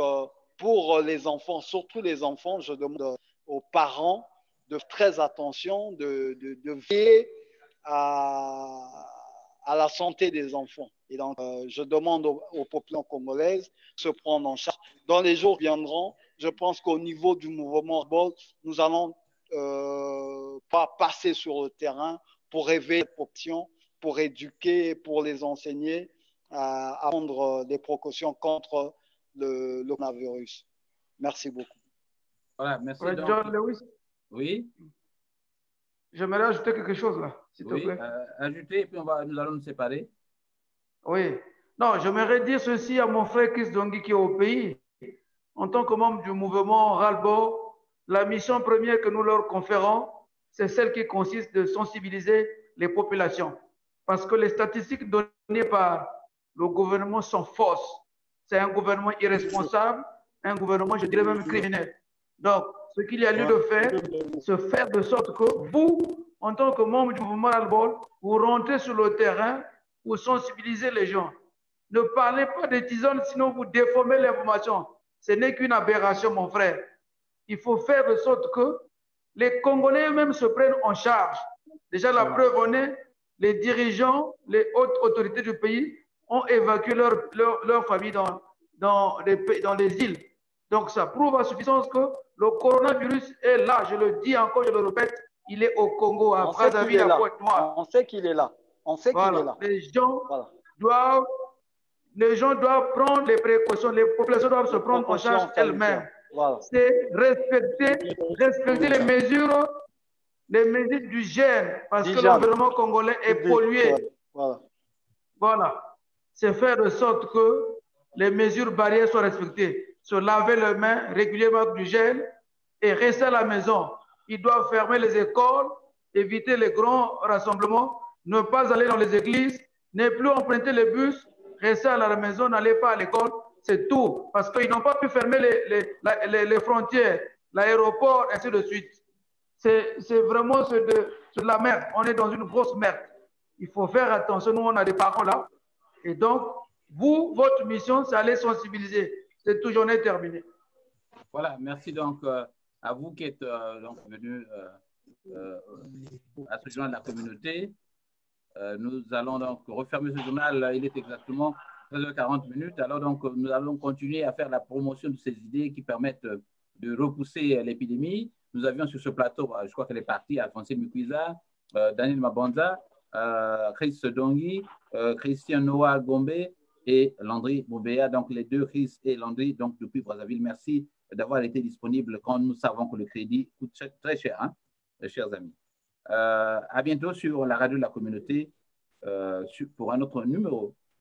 pour les enfants, surtout les enfants, je demande aux parents de faire très attention, de veiller à la santé des enfants. Et donc, je demande aux populations congolaises de se prendre en charge. Dans les jours qui viendront, je pense qu'au niveau du mouvement Ball, nous allons pas passer sur le terrain pour réveiller les populations, pour éduquer, pour les enseigner à prendre des précautions contre le coronavirus. Merci beaucoup. Voilà, merci. John Lewis. Oui. J'aimerais ajouter quelque chose là, s'il te plaît. Ajouter et puis nous allons nous séparer. Oui. Non, j'aimerais dire ceci à mon frère Chris Dongui qui est au pays. En tant que membre du mouvement Ralbo, la mission première que nous leur conférons, c'est celle qui consiste de sensibiliser les populations. Parce que les statistiques données par le gouvernement sont fausses. C'est un gouvernement irresponsable, un gouvernement, je dirais même criminel. Donc, ce qu'il y a lieu de faire, c'est faire de sorte que vous, en tant que membre du mouvement Al-Bol, vous rentrez sur le terrain pour sensibiliser les gens. Ne parlez pas des tisanes, sinon vous déformez l'information. Ce n'est qu'une aberration, mon frère. Il faut faire de sorte que les Congolais eux-mêmes se prennent en charge. Déjà, la preuve en est, les dirigeants, les hautes autorités du pays ont évacué leur famille dans les îles. Donc, ça prouve à suffisance que le coronavirus est là. Je le dis encore, je le répète, il est au Congo, à Brazzaville, à Pointe-Noire. On sait qu'il est là. On sait qu'il est là. Les gens doivent prendre les précautions. Les populations doivent se prendre en charge elles-mêmes. Voilà. C'est respecter les mesures du gène, parce que l'environnement congolais est pollué. Voilà. C'est faire de sorte que les mesures barrières soient respectées. Se laver les mains régulièrement avec du gel et rester à la maison. Ils doivent fermer les écoles, éviter les grands rassemblements, ne pas aller dans les églises, ne plus emprunter les bus, rester à la maison, n'allez pas à l'école. C'est tout. Parce qu'ils n'ont pas pu fermer les frontières, l'aéroport, ainsi de suite. C'est vraiment de la merde. On est dans une grosse merde. Il faut faire attention. Nous, on a des parents là. Et donc, vous, votre mission, c'est aller sensibiliser. C'est tout, j'en ai terminé. Voilà, merci donc à vous qui êtes donc venus à ce journal de la communauté. Nous allons donc refermer ce journal. Il est exactement 13h40. Alors donc, nous allons continuer à faire la promotion de ces idées qui permettent de repousser l'épidémie. Nous avions sur ce plateau, je crois qu'elle est partie, Alphonsine Mukwiza, Daniel Mabonza, Chris Dongui, Christian Noah Gombe et Landry Boubéa. Donc, les deux, Chris et Landry, donc depuis Brazzaville, merci d'avoir été disponibles quand nous savons que le crédit coûte très cher, hein, chers amis. À bientôt sur la radio de la communauté pour un autre numéro